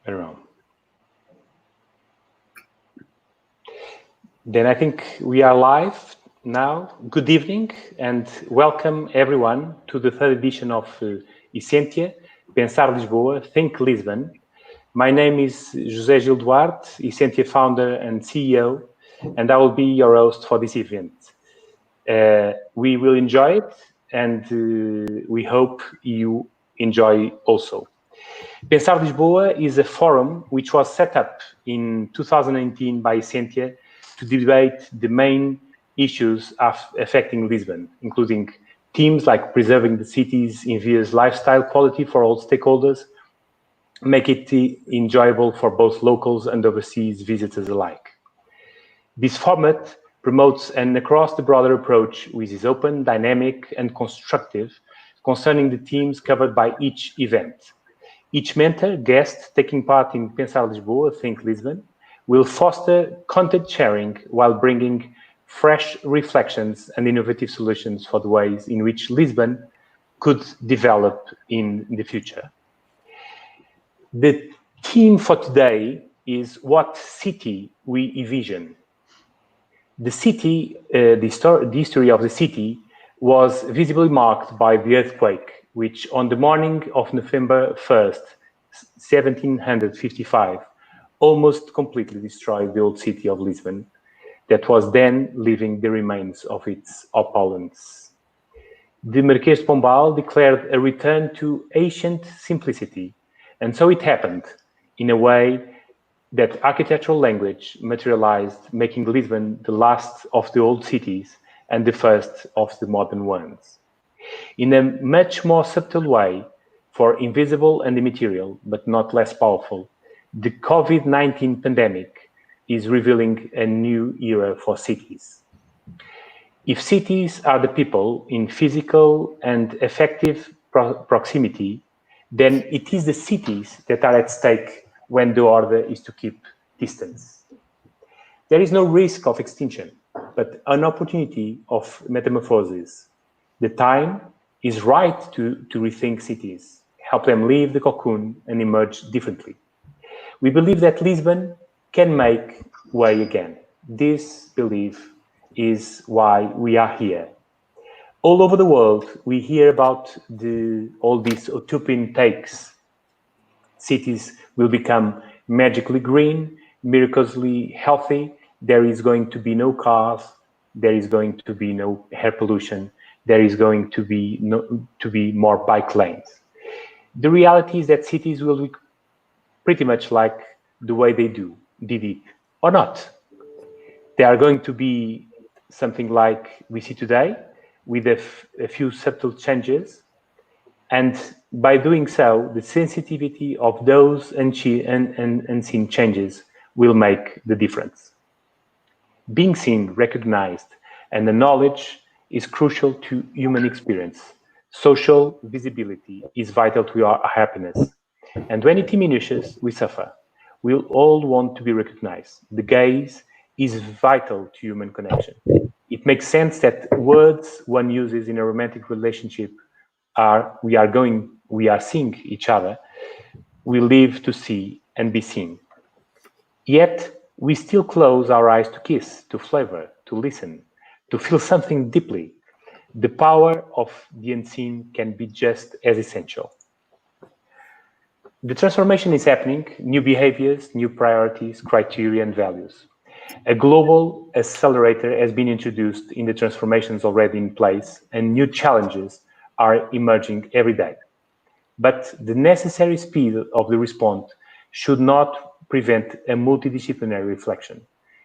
around. Then I think we are live now. Good evening and welcome everyone to the third edition of ESSENTIA, Pensar Lisboa, Think Lisbon. My name is José Gil Duarte, ESSENTIA founder and CEO, and I will be your host for this event. We will enjoy it and we hope you enjoy also. Pensar Lisboa is a forum which was set up in 2018 by ESSENTIA to debate the main issues affecting Lisbon, including themes like preserving the city's envious lifestyle quality for all stakeholders, make it enjoyable for both locals and overseas visitors alike. This format promotes an across-the-border approach which is open, dynamic, and constructive concerning the themes covered by each event. Each mentor, guest taking part in Pensar Lisboa, Think Lisbon, will foster content sharing while bringing fresh reflections and innovative solutions for the ways in which Lisbon could develop in the future. The theme for today is what city we envision. The city, the history of the city was visibly marked by the earthquake, which on the morning of November 1st, 1755, almost completely destroyed the old city of Lisbon, that was then leaving the remains of its opulence. The Marquês de Pombal declared a return to ancient simplicity, and so it happened in a way that architectural language materialized, making Lisbon the last of the old cities and the first of the modern ones. In a much more subtle way, for invisible and immaterial, but not less powerful, the COVID-19 pandemic is revealing a new era for cities. If cities are the people in physical and effective proximity, then it is the cities that are at stake when the order is to keep distance. There is no risk of extinction, but an opportunity of metamorphosis. The time is right to rethink cities, help them leave the cocoon and emerge differently. We believe that Lisbon can make way again. This belief is why we are here. All over the world, we hear about all these utopian takes. Cities will become magically green, miraculously healthy. There is going to be no cars. There is going to be no air pollution. There is going to be more bike lanes. The reality is that cities will be pretty much like the way they did it, or not. They are going to be something like we see today, with a few subtle changes. And by doing so, the sensitivity of those unseen changes will make the difference. Being seen, recognized, and acknowledged is crucial to human experience. Social visibility is vital to our happiness. And when it diminishes, we suffer. We'll all want to be recognized. The gaze is vital to human connection. It makes sense that words one uses in a romantic relationship are we are seeing each other. We live to see and be seen. Yet we still close our eyes to kiss, to flavor, to listen, to feel something deeply. The power of the unseen can be just as essential. The transformation is happening, new behaviors, new priorities, criteria, and values. A global accelerator has been introduced in the transformations already in place, and new challenges are emerging every day. But the necessary speed of the response should not prevent a multidisciplinary reflection.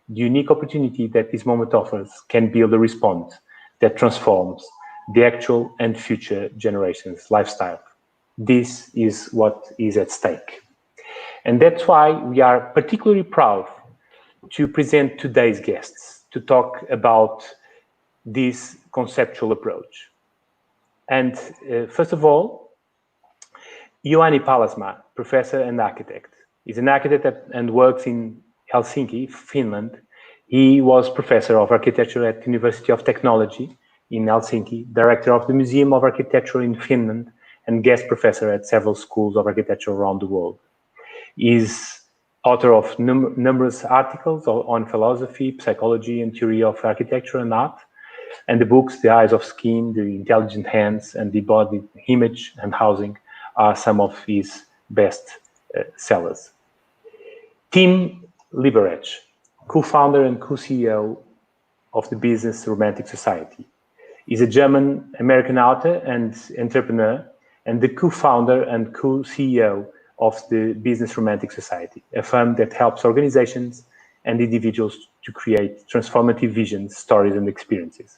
The unique opportunity that this moment offers can build a response that transforms the actual and future generations' lifestyle. This is what is at stake. And that's why we are particularly proud to present today's guests to talk about this conceptual approach. And first of all, Juhani Palasmaa, professor and architect, is an architect and works in Helsinki, Finland. He was professor of architecture at the University of Technology in Helsinki, director of the Museum of Architecture in Finland, and guest professor at several schools of architecture around the world. He's author of numerous articles on philosophy, psychology, and theory of architecture and art. And the books, The Eyes of Skin, The Intelligent Hands, and The Body Image and Housing are some of his best sellers. Tim Liberec, co-founder and co-CEO of the Business Romantic Society. He's a German-American author and entrepreneur, and the co-founder and co-CEO of the Business Romantic Society, a firm that helps organizations and individuals to create transformative visions, stories, and experiences.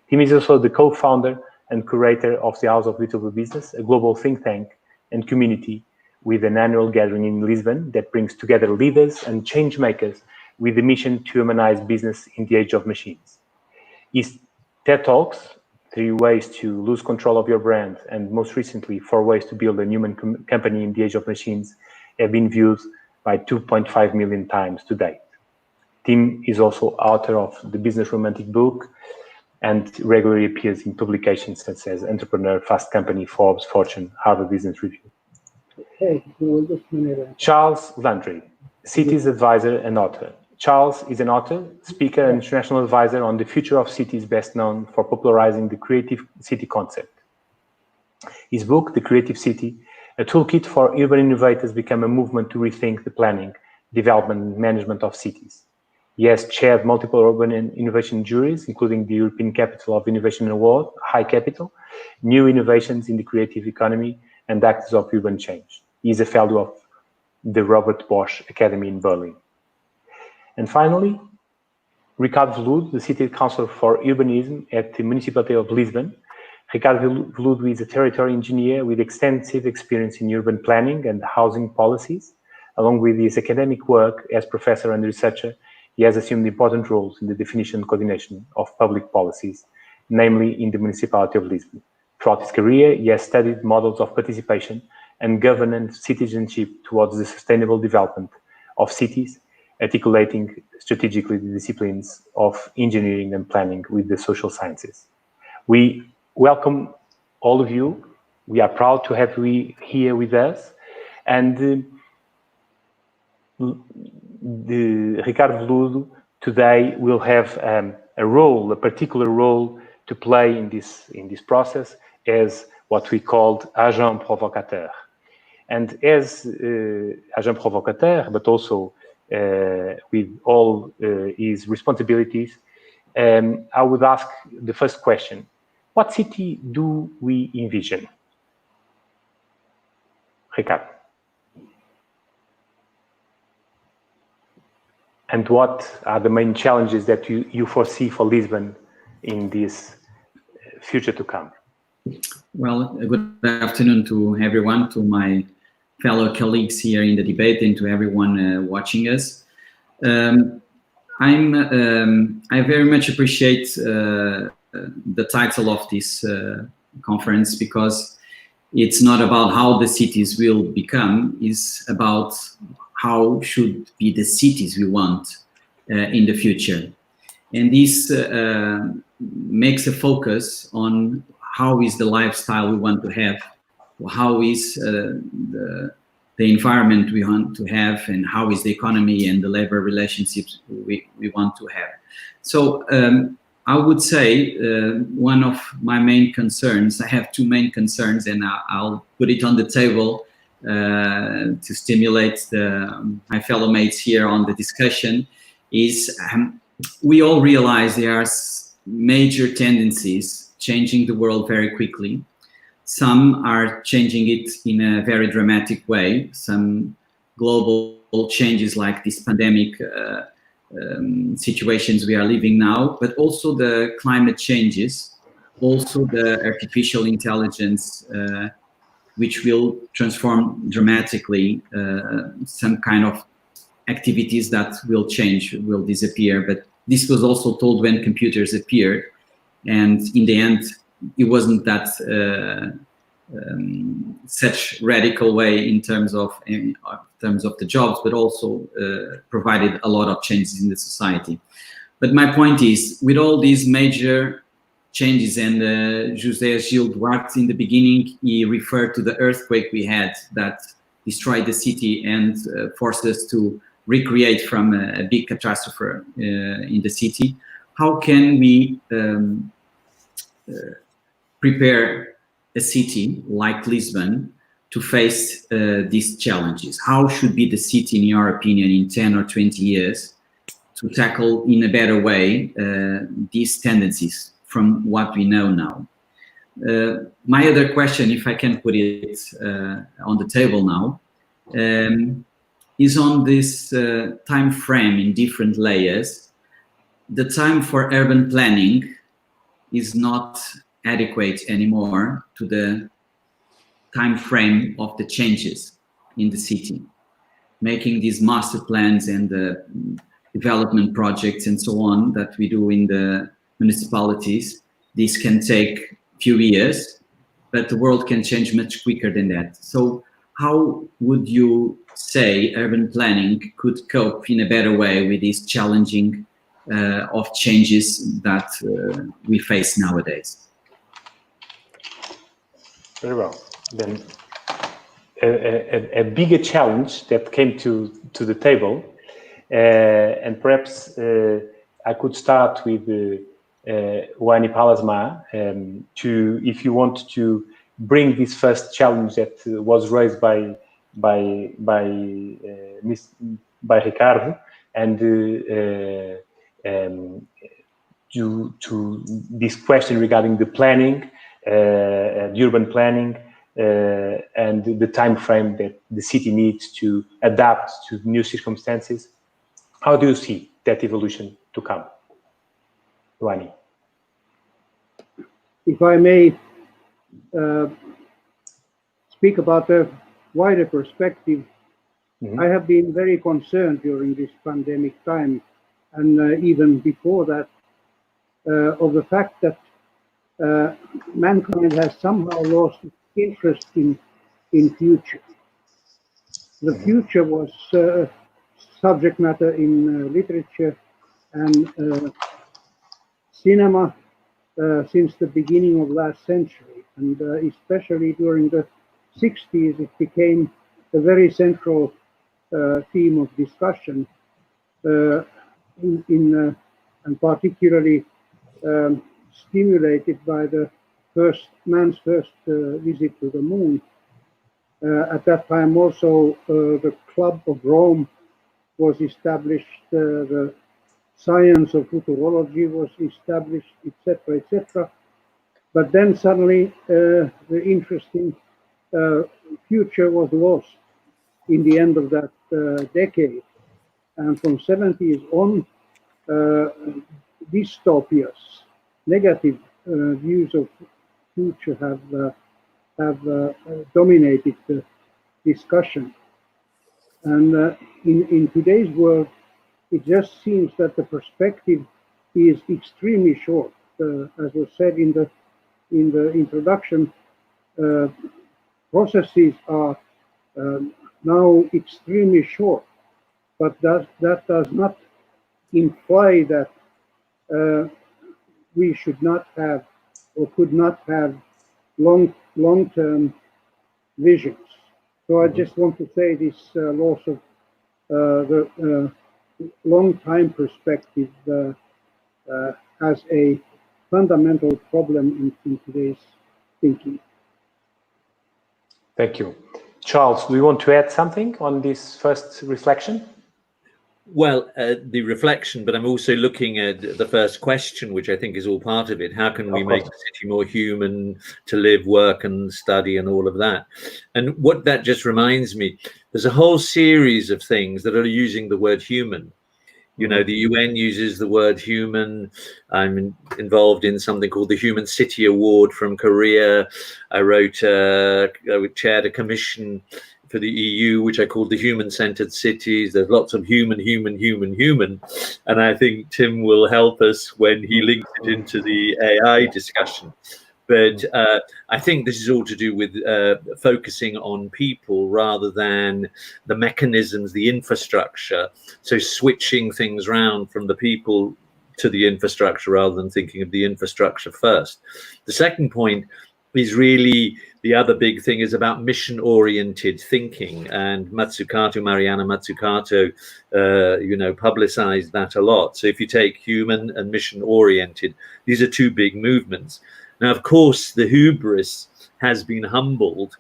Tim is also the co-founder and curator of the House of Beautiful Business, a global think tank and community with an annual gathering in Lisbon that brings together leaders and change makers with the mission to humanize business in the age of machines. His TED Talks, 3 Ways to Lose Control of Your Brand, and most recently, 4 Ways to Build a Human Company in the Age of Machines, have been viewed by 2.5 million times to date. Tim is also author of the Business Romantic book and regularly appears in publications such as Entrepreneur, Fast Company, Forbes, Fortune, Harvard Business Review. Charles Landry, Cities advisor and author. Charles is an author, speaker, and international advisor on the future of cities, best known for popularizing the creative city concept. His book, The Creative City, a toolkit for urban innovators, became a movement to rethink the planning, development, and management of cities. He has chaired multiple urban and innovation juries, including the European Capital of Innovation Award, High Capital, New Innovations in the Creative Economy, and Actors of Urban Change. He is a fellow of the Robert Bosch Academy in Berlin. And finally, Ricardo Veludo, the City Councillor for Urbanism at the Municipality of Lisbon. Ricardo Veludo is a territory engineer with extensive experience in urban planning and housing policies. Along with his academic work as professor and researcher, he has assumed important roles in the definition and coordination of public policies, namely in the Municipality of Lisbon. Throughout his career, he has studied models of participation and governance citizenship towards the sustainable development of cities, articulating strategically the disciplines of engineering and planning with the social sciences. We welcome all of you. We are proud to have you here with us. And Ricardo Veludo today will have a particular role to play in this process as what we called agent provocateur. And as agent provocateur, but also with all his responsibilities, I would ask the first question: what city do we envision? Ricardo. And what are the main challenges that you foresee for Lisbon in this future to come? Well, good afternoon to everyone, to my fellow colleagues here in the debate, and to everyone watching us. I very much appreciate the title of this conference, because it's not about how the cities will become, it's about how should be the cities we want in the future. And this makes a focus on how is the lifestyle we want to have, how is the environment we want to have, and how is the economy and the labor relationships we want to have. So I would say one of my main concerns, I have 2 main concerns, and I'll put it on the table to stimulate my fellow mates here on the discussion, is we all realize there are major tendencies changing the world very quickly. Some are changing it in a very dramatic way. Some global changes like this pandemic situations we are living now, but also the climate changes, also the artificial intelligence, which will transform dramatically some kind of activities that will change, will disappear. But this was also told when computers appeared, and in the end, it wasn't that such radical way in terms of the jobs, but also provided a lot of changes in the society. But my point is, with all these major changes, and José Gil Duarte in the beginning, he referred to the earthquake we had, that destroy the city and force us to recreate from a big catastrophe in the city. How can we prepare a city like Lisbon to face these challenges? How should be the city, in your opinion, in 10 or 20 years to tackle in a better way these tendencies from what we know now? My other question, if I can put it on the table now, is on this time frame in different layers. The time for urban planning is not adequate anymore to the time frame of the changes in the city. Making these master plans and the development projects and so on that we do in the municipalities, this can take few years, but the world can change much quicker than that. So how would you say urban planning could cope in a better way with these challenging of changes that we face nowadays? Very well. Then a bigger challenge that came to the table, and perhaps I could start with Wani Palasma, if you want to bring this first challenge that was raised by Ricardo, and to this question regarding the planning, the urban planning, and the time frame that the city needs to adapt to new circumstances. How do you see that evolution to come? Wani. If I may speak about a wider perspective, I have been very concerned during this pandemic time, and even before that, of the fact that mankind has somehow lost interest in future. The future was subject matter in literature and cinema since the beginning of last century, and especially during the 60s, it became a very central theme of discussion, and particularly stimulated by the man's first visit to the moon. At that time also the Club of Rome was established, the science of futurology was established, etc., etc. But then suddenly the interest in future was lost in the end of that decade. And from 70s on, dystopias, negative views of future have dominated the discussion. And in today's world, it just seems that the perspective is extremely short. As was said in the introduction, processes are now extremely short, but that does not imply that we should not have or could not have long-term visions. So I just want to say this loss of the long time perspective as a fundamental problem in today's thinking. Thank you. Charles, do you want to add something on this first reflection? Well, the reflection, but I'm also looking at the first question, which I think is all part of it. How can we make the city more human to live, work and study and all of that? And what that just reminds me, there's a whole series of things that are using the word human. You know, the UN uses the word human. I'm involved in something called the Human City Award from Korea. I chaired a commission for the EU, which I called the Human-Centered Cities. There's lots of human. And I think Tim will help us when he links it into the AI discussion. But I think this is all to do with focusing on people rather than the mechanisms, the infrastructure. So switching things around from the people to the infrastructure rather than thinking of the infrastructure first. The second point is really the other big thing is about mission-oriented thinking, and Mariana Mazzucato, publicized that a lot. So if you take human and mission-oriented, these are two big movements. Now, of course, the hubris has been humbled,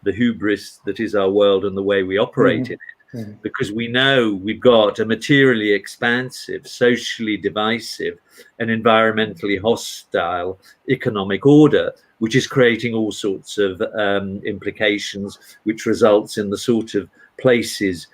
the hubris that is our world and the way we operate in it, because we know we've got a materially expansive, socially divisive, and environmentally hostile economic order, which is creating all sorts of implications, which results in the sort of places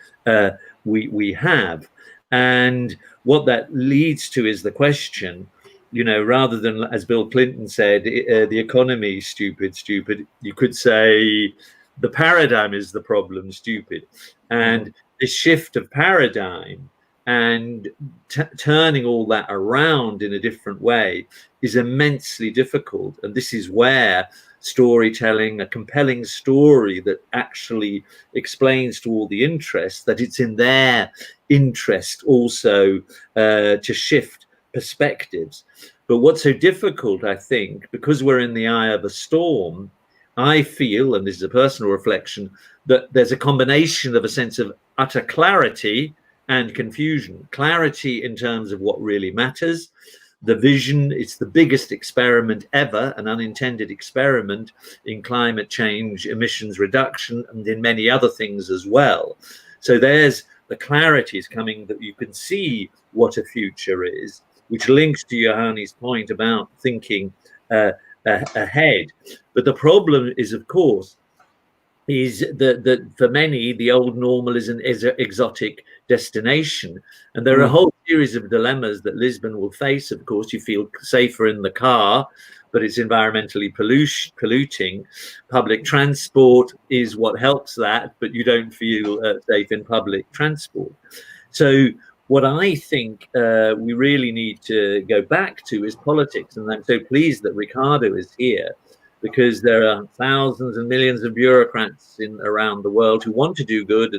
we have. And what that leads to is the question, rather than, as Bill Clinton said, the economy is stupid, you could say the paradigm is the problem, stupid. And this shift of paradigm and turning all that around in a different way is immensely difficult. And this is where storytelling, a compelling story that actually explains to all the interests that it's in their interest also to shift perspectives. But what's so difficult, I think, because we're in the eye of a storm, I feel, and this is a personal reflection, that there's a combination of a sense of utter clarity and confusion. Clarity in terms of what really matters. The vision, it's the biggest experiment ever, an unintended experiment in climate change, emissions reduction, and in many other things as well. So there's the clarity is coming, that you can see what a future is, which links to Johanni's point about thinking ahead. But the problem is, of course, is that for many, the old normal is an exotic destination. And there are a whole series of dilemmas that Lisbon will face. Of course, you feel safer in the car, but it's environmentally polluting. Public transport is what helps that, but you don't feel safe in public transport. So what I think we really need to go back to is politics. And I'm so pleased that Ricardo is here, because there are thousands and millions of bureaucrats around the world who want to do good,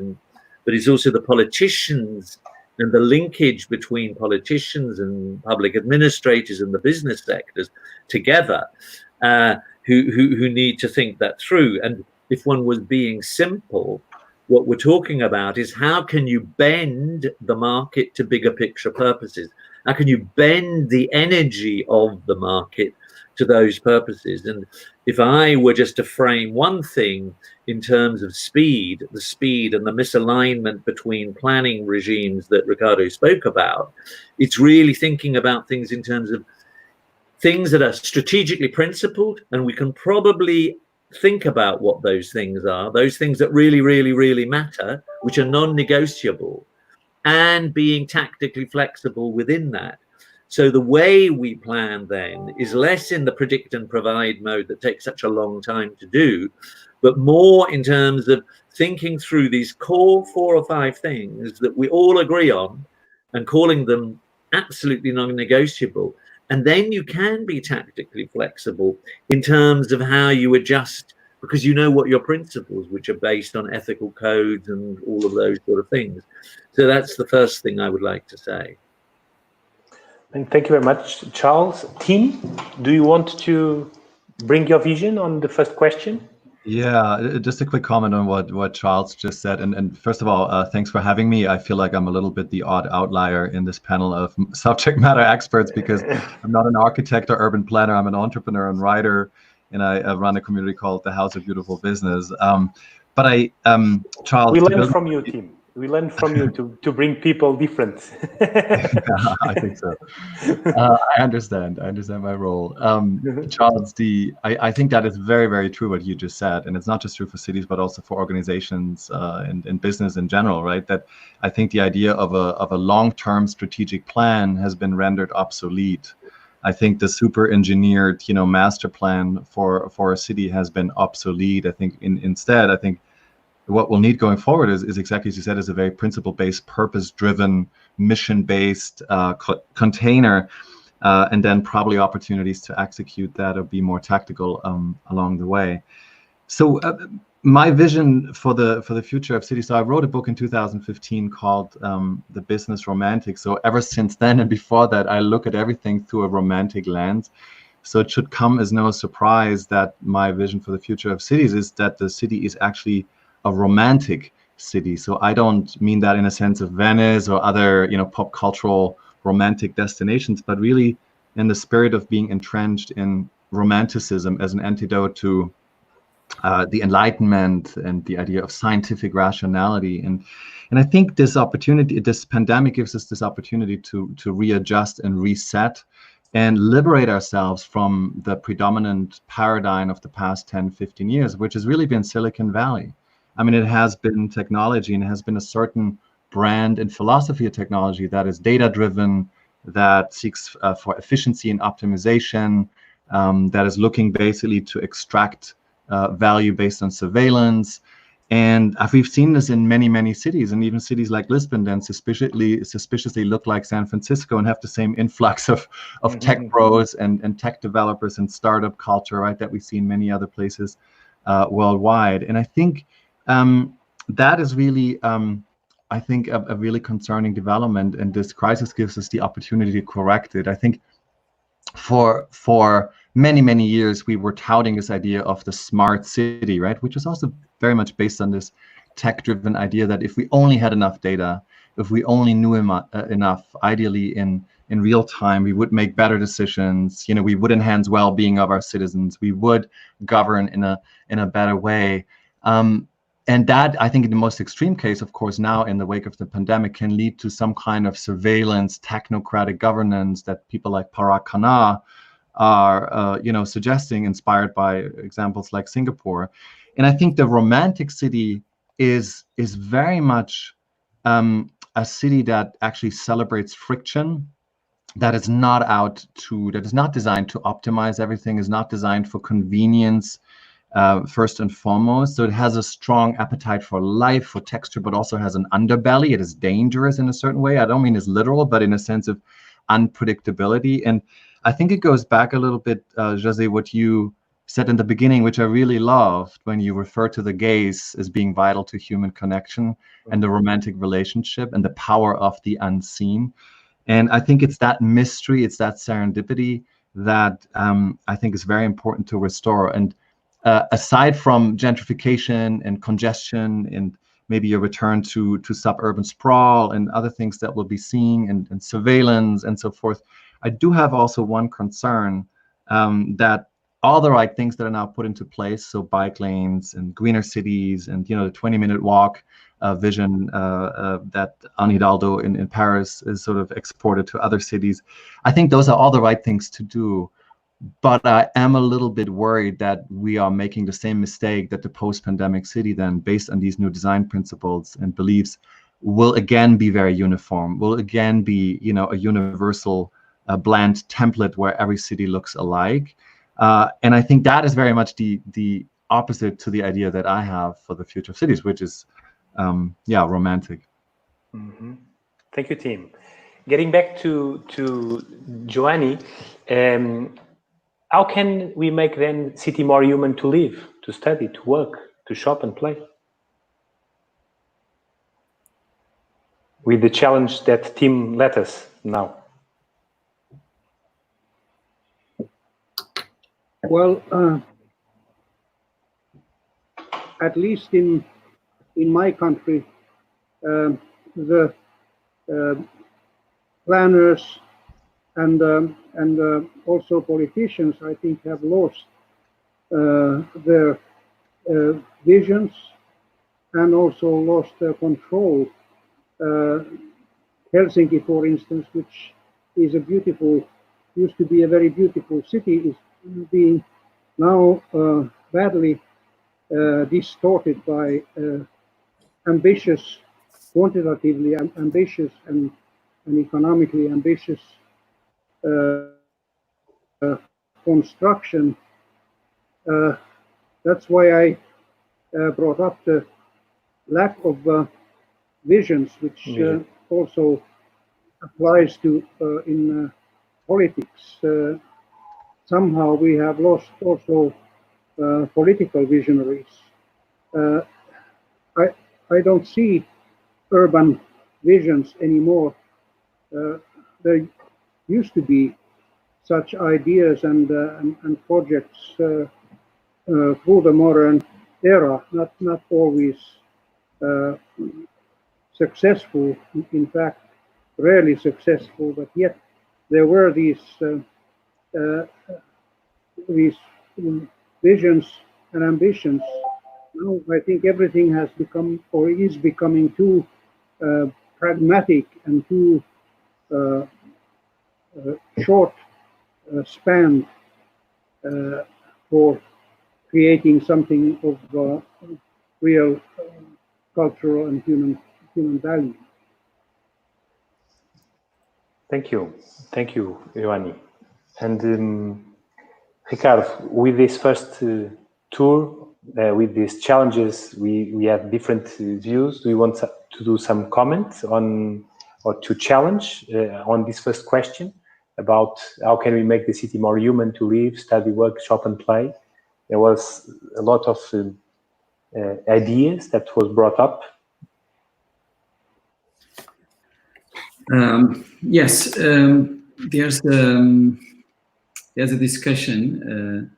but it's also the politicians and the linkage between politicians and public administrators and the business sectors together who need to think that through. And if one was being simple, what we're talking about is how can you bend the market to bigger picture purposes? How can you bend the energy of the market to those purposes? And if I were just to frame one thing in terms of speed, the speed and the misalignment between planning regimes that Ricardo spoke about, it's really thinking about things in terms of things that are strategically principled, and we can probably think about what those things are, those things that really, really, really matter, which are non-negotiable, and being tactically flexible within that. So the way we plan then is less in the predict and provide mode that takes such a long time to do, but more in terms of thinking through these core 4 or 5 things that we all agree on and calling them absolutely non-negotiable. And then you can be tactically flexible in terms of how you adjust, because you know what your principles, which are based on ethical codes and all of those sort of things. So that's the first thing I would like to say. And thank you very much, Charles. Tim, do you want to bring your vision on the first question? Yeah, just a quick comment on what Charles just said. And first of all, thanks for having me. I feel like I'm a little bit the odd outlier in this panel of subject matter experts, because I'm not an architect or urban planner. I'm an entrepreneur and writer, and I run a community called the House of Beautiful Business. Charles, we learn from you, Tim. We learn from you to bring people different. I think so. I understand my role. Charles, I think that is very, very true what you just said. And it's not just true for cities, but also for organizations and business in general, right? That I think the idea of a long-term strategic plan has been rendered obsolete. I think the super engineered, master plan for a city has been obsolete. I think instead, I think what we'll need going forward is exactly as you said, is a very principle-based, purpose-driven, mission-based container, and then probably opportunities to execute that or be more tactical along the way. So my vision for the future of cities. So I wrote a book in 2015 called The Business Romantic. So ever since then and before that, I look at everything through a romantic lens, So it should come as no surprise that my vision for the future of cities is that the city is actually a romantic city. So I don't mean that in a sense of Venice or other, pop cultural romantic destinations, but really in the spirit of being entrenched in romanticism as an antidote to the Enlightenment and the idea of scientific rationality. And I think this opportunity, this pandemic gives us this opportunity to readjust and reset and liberate ourselves from the predominant paradigm of the past 10, 15 years, which has really been Silicon Valley. I mean, it has been technology, and it has been a certain brand and philosophy of technology that is data-driven, that seeks for efficiency and optimization, that is looking basically to extract value based on surveillance. And we've seen this in many, many cities, and even cities like Lisbon then suspiciously look like San Francisco and have the same influx of tech pros and tech developers and startup culture, right, that we see in many other places worldwide. And I think that is really, I think, a really concerning development, and this crisis gives us the opportunity to correct it. I think for many, many years, we were touting this idea of the smart city, right? Which is also very much based on this tech-driven idea that if we only had enough data, if we only knew enough, ideally in real time, we would make better decisions. We would enhance well-being of our citizens. We would govern in a better way. And that, I think, in the most extreme case, of course, now in the wake of the pandemic, can lead to some kind of surveillance, technocratic governance that people like Parag Khanna are, suggesting, inspired by examples like Singapore. And I think the romantic city is very much a city that actually celebrates friction, that is not designed to optimize everything, is not designed for convenience. First and foremost. So it has a strong appetite for life, for texture, but also has an underbelly. It is dangerous in a certain way. I don't mean as literal, but in a sense of unpredictability. And I think it goes back a little bit, Jose, what you said in the beginning, which I really loved, when you refer to the gaze as being vital to human connection and the romantic relationship and the power of the unseen. And I think it's that mystery, it's that serendipity that I think is very important to restore. And aside from gentrification and congestion and maybe a return to suburban sprawl and other things that we'll be seeing and surveillance and so forth, I do have also one concern that all the right things that are now put into place, so bike lanes and greener cities and the 20-minute walk vision that Anne Hidalgo in Paris is sort of exported to other cities, I think those are all the right things to do. But I am a little bit worried that we are making the same mistake that the post-pandemic city then, based on these new design principles and beliefs, will again be very uniform, will again be, a universal bland template where every city looks alike. And I think that is very much the opposite to the idea that I have for the future of cities, which is, romantic. Mm-hmm. Thank you, Tim. Getting back to Giovanni, how can we make then city more human to live, to study, to work, to shop and play? With the challenge that Tim let us now. Well, at least in my country, the planners and also politicians, I think, have lost their visions and also lost their control. Helsinki, for instance, which is used to be a very beautiful city, is being now badly distorted by quantitatively ambitious and economically ambitious construction. That's why I brought up the lack of visions, which also applies to in politics. Somehow we have lost also political visionaries. I don't see urban visions anymore. There used to be such ideas and projects through the modern era, not always successful, in fact, rarely successful, but yet there were these visions and ambitions. Now I think everything has become or is becoming too pragmatic and too short span for creating something of real cultural and human value. Thank you, Ioanni. And Ricardo, with this first tour, with these challenges, we have different views. Do you want to do some comments on, or to challenge on this first question about how can we make the city more human to live, study, work, shop, and play? There was a lot of ideas that was brought up. Yes, there's a discussion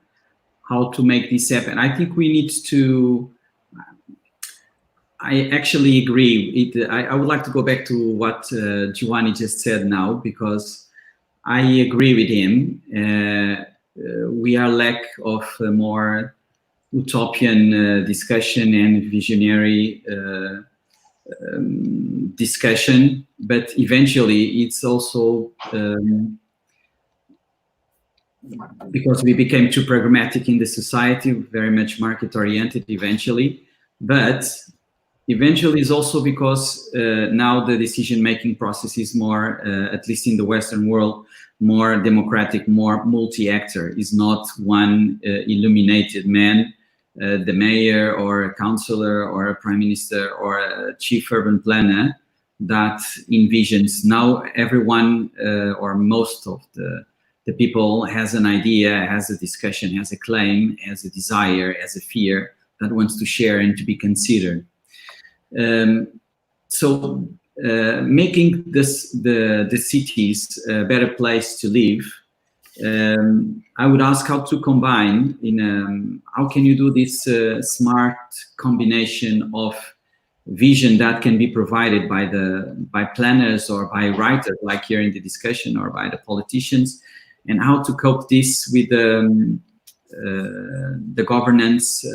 how to make this happen. I think we need to. I actually agree. I would like to go back to what Giovanni just said now, because I agree with him. We are lack of a more utopian discussion and visionary discussion, but eventually it's also because we became too pragmatic in the society, very much market oriented eventually, but eventually is also because now the decision-making process is more, at least in the Western world, more democratic, more multi-actor. Is not one illuminated man, the mayor or a councillor or a prime minister or a chief urban planner that envisions. Now everyone or most of the people has an idea, has a discussion, has a claim, has a desire, has a fear that wants to share and to be considered. So making the cities a better place to live, I would ask how to combine how can you do this smart combination of vision that can be provided by planners or by writers, like here in the discussion, or by the politicians, and how to cope this with the governance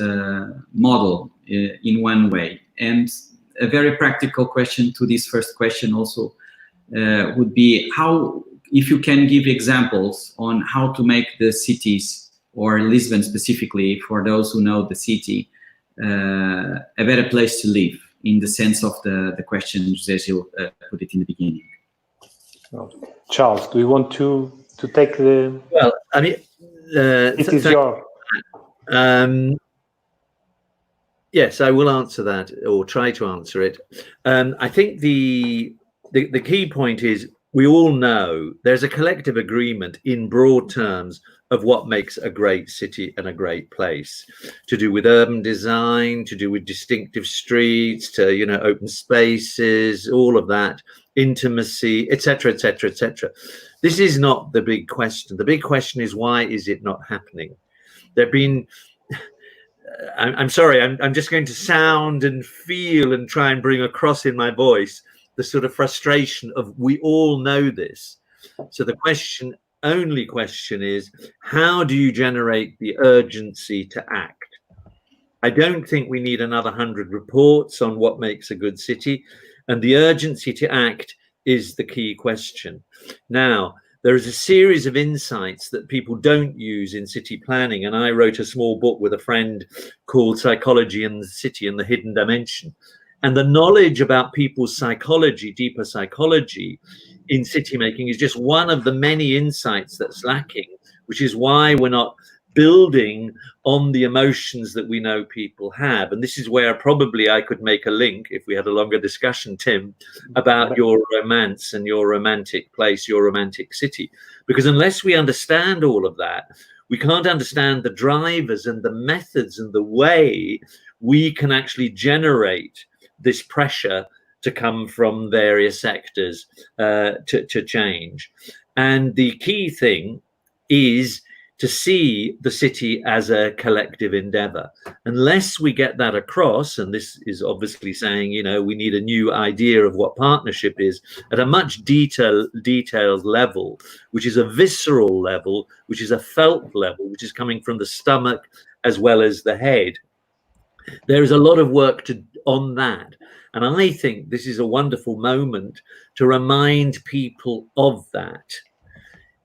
model in one way. And a very practical question to this first question also would be how, if you can give examples on how to make the cities, or Lisbon specifically, for those who know the city, a better place to live, in the sense of the question José Gil put it in the beginning. Charles, do you want to take the... Well, I mean... it is your... Yes, I will answer that, or try to answer it. I think the key point is, we all know there's a collective agreement in broad terms of what makes a great city and a great place, to do with urban design, to do with distinctive streets, to, you know, open spaces, all of that, intimacy, etc., etc., etc. This is not the big question. The big question is, why is it not happening? There've been... I'm sorry, I'm just going to sound and feel and try and bring across in my voice the sort of frustration of, we all know this. So the only question is, how do you generate the urgency to act? I don't think we need another 100 reports on what makes a good city, and the urgency to act is the key question. Now, there is a series of insights that people don't use in city planning, and I wrote a small book with a friend called Psychology in the City and the Hidden Dimension. And the knowledge about people's psychology, deeper psychology in city making, is just one of the many insights that's lacking, which is why we're not building on the emotions that we know people have. And this is where probably I could make a link, if we had a longer discussion, Tim, about your romance and your romantic place, your romantic city. Because unless we understand all of that, we can't understand the drivers and the methods and the way we can actually generate this pressure to come from various sectors to change. And the key thing is to see the city as a collective endeavor. Unless we get that across, and this is obviously saying, you know, we need a new idea of what partnership is at a much detailed level, which is a visceral level, which is a felt level, which is coming from the stomach as well as the head. There is a lot of work on that. And I think this is a wonderful moment to remind people of that.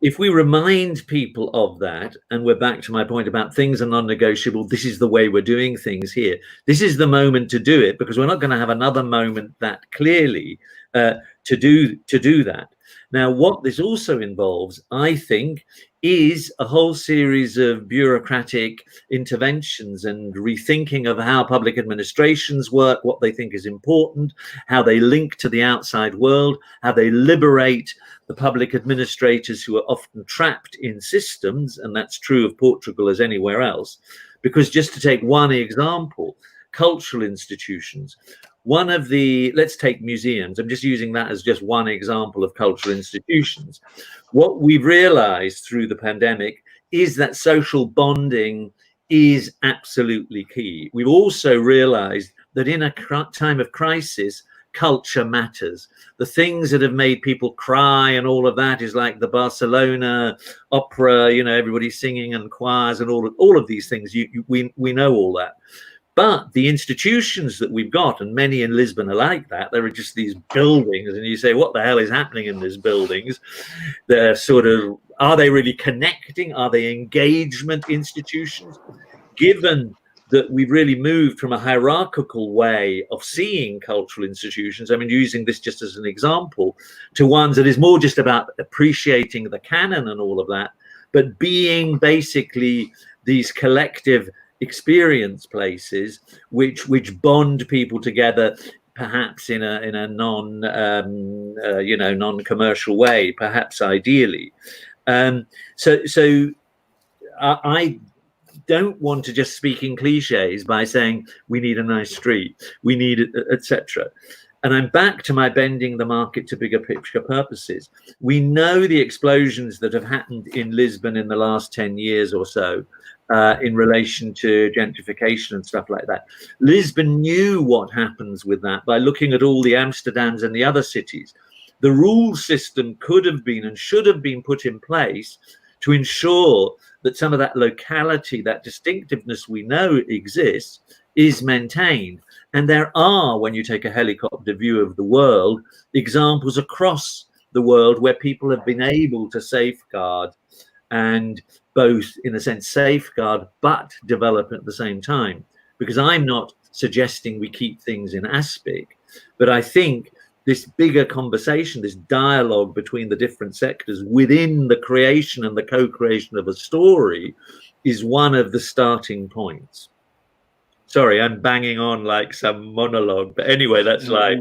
If we remind people of that, and we're back to my point about things are non-negotiable, this is the way we're doing things here. This is the moment to do it, because we're not going to have another moment that clearly to do that. Now, what this also involves, I think, is a whole series of bureaucratic interventions and rethinking of how public administrations work, what they think is important, how they link to the outside world, how they liberate the public administrators who are often trapped in systems, and that's true of Portugal as anywhere else. Because just to take one example, cultural institutions, let's take museums. I'm just using that as just one example of cultural institutions. What we've realized through the pandemic is that social bonding is absolutely key. We've also realized that in a time of crisis, culture matters. The things that have made people cry and all of that is like the Barcelona opera, you know, everybody singing and choirs and all of these things. We know all that. But the institutions that we've got, and many in Lisbon are like that, there are just these buildings, and you say, what the hell is happening in these buildings? They're sort of, are they really connecting? Are they engagement institutions? Given that we've really moved from a hierarchical way of seeing cultural institutions, I mean, using this just as an example, to ones that is more just about appreciating the canon and all of that, but being basically these collective experience places which bond people together, perhaps in a non-commercial way, perhaps ideally. So I don't want to just speak in cliches by saying we need a nice street, we need it, etc. And I'm back to my bending the market to bigger picture purposes. We know the explosions that have happened in Lisbon in the last 10 years or so in relation to gentrification and stuff like that. Lisbon knew what happens with that by looking at all the Amsterdams and the other cities. The rule system could have been and should have been put in place to ensure that some of that locality, that distinctiveness we know exists, is maintained. And there are, when you take a helicopter view of the world, examples across the world where people have been able to safeguard and both, in a sense, safeguard, but develop at the same time. Because I'm not suggesting we keep things in aspic, but I think this bigger conversation, this dialogue between the different sectors within the creation and the co-creation of a story is one of the starting points. Sorry, I'm banging on like some monologue, but anyway, that's life.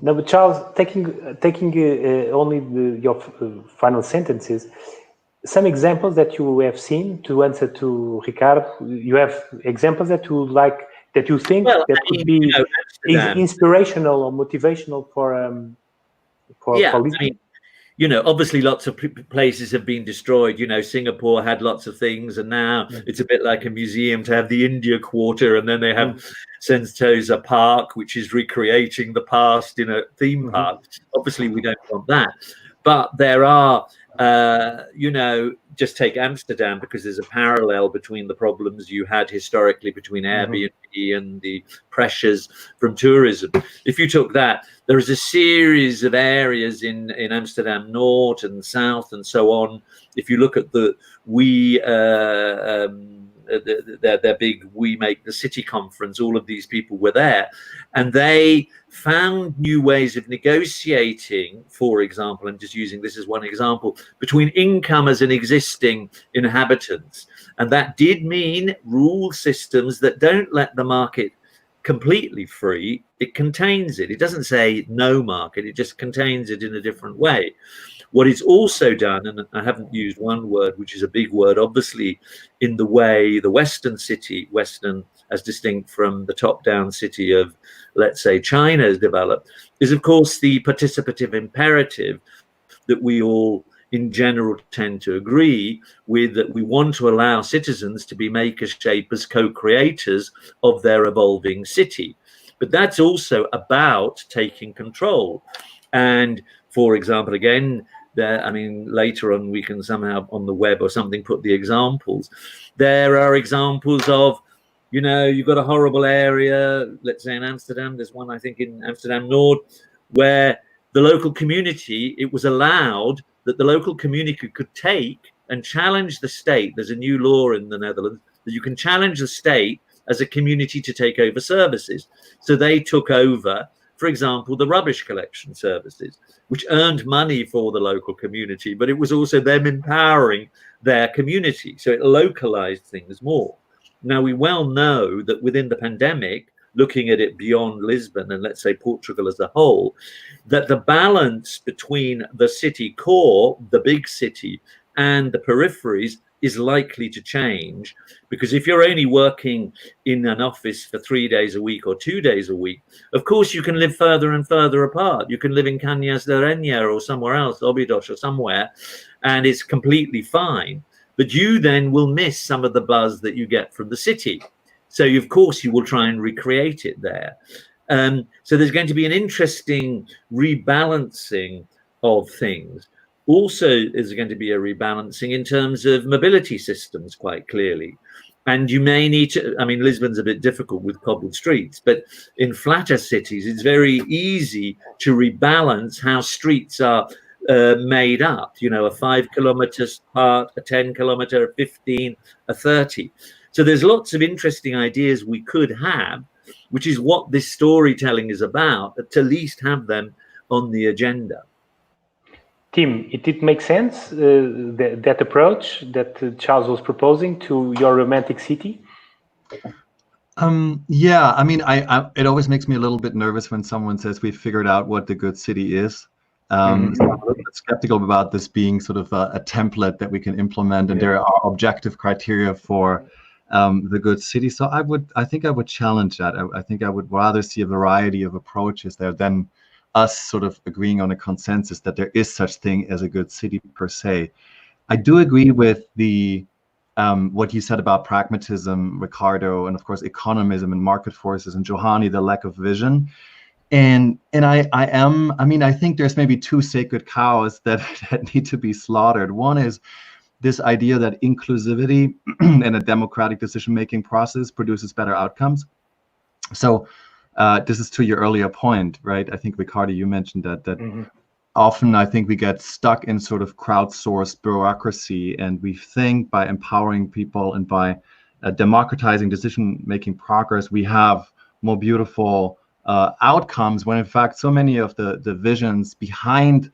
No, but Charles, taking only your final sentences, some examples that you have seen to answer to Ricardo. You have examples that you like, that you think could be inspirational or motivational for Lisbon? I mean, you know, obviously lots of places have been destroyed. You know, Singapore had lots of things, and now it's a bit like a museum to have the India Quarter, and then they have Sentosa Park, which is recreating the past in a theme park. Obviously, we don't want that. But there are, you know, just take Amsterdam, because there's a parallel between the problems you had historically between Airbnb and the pressures from tourism. If you took that, there is a series of areas in Amsterdam North and South and so on. If you look at their big We Make the City conference, all of these people were there, and they found new ways of negotiating, for example, I'm just using this as one example, between incomers and existing inhabitants. And that did mean rule systems that don't let the market completely free. It contains it. It doesn't say no market, it just contains it in a different way. What it's also done, and I haven't used one word, which is a big word, obviously, in the way the Western city, Western as distinct from the top-down city of, let's say, China has developed, is, of course, the participative imperative that we all in general tend to agree with that we want to allow citizens to be makers, shapers, co-creators of their evolving city. But that's also about taking control. And for example, again, there, I mean, later on we can somehow on the web or something put the examples. There are examples of, you know, you've got a horrible area, let's say in Amsterdam, there's one I think in Amsterdam North, where the local community, it was allowed that the local community could take and challenge the state. There's a new law in the Netherlands that you can challenge the state as a community to take over services. So they took over, for example, the rubbish collection services, which earned money for the local community, but it was also them empowering their community. So it localized things more. Now, we well know that within the pandemic, looking at it beyond Lisbon and let's say Portugal as a whole, that the balance between the city core, the big city, and the peripheries is likely to change, because if you're only working in an office for 3 days a week or 2 days a week, of course you can live further and further apart. You can live in Cañas de Reña or somewhere else, Óbidos or somewhere, and it's completely fine. But you then will miss some of the buzz that you get from the city. So of course you will try and recreate it there. So there's going to be an interesting rebalancing of things. Also, is going to be a rebalancing in terms of mobility systems, quite clearly. And you may need to, I mean, Lisbon's a bit difficult with cobbled streets, but in flatter cities, it's very easy to rebalance how streets are made up, you know, a 5 kilometers part, a 10 kilometer, a 15, a 30. So there's lots of interesting ideas we could have, which is what this storytelling is about, to at least have them on the agenda. Tim, it did make sense, that approach that Charles was proposing to your romantic city? Yeah, I mean, it always makes me a little bit nervous when someone says we've figured out what the good city is. So I'm a little bit skeptical about this being sort of a template that we can implement, and there are objective criteria for the good city. So I think I would challenge that. I think I would rather see a variety of approaches there than us sort of agreeing on a consensus that there is such thing as a good city per se. I do agree with the what you said about pragmatism, Ricardo, and of course economism and market forces, and Johanny, the lack of vision. And I think there's maybe two sacred cows that need to be slaughtered. One is this idea that inclusivity and a democratic decision-making process produces better outcomes. So this is to your earlier point, right? I think, Ricardo, you mentioned that often I think we get stuck in sort of crowdsourced bureaucracy, and we think by empowering people and by democratizing decision-making progress, we have more beautiful outcomes, when in fact so many of the visions behind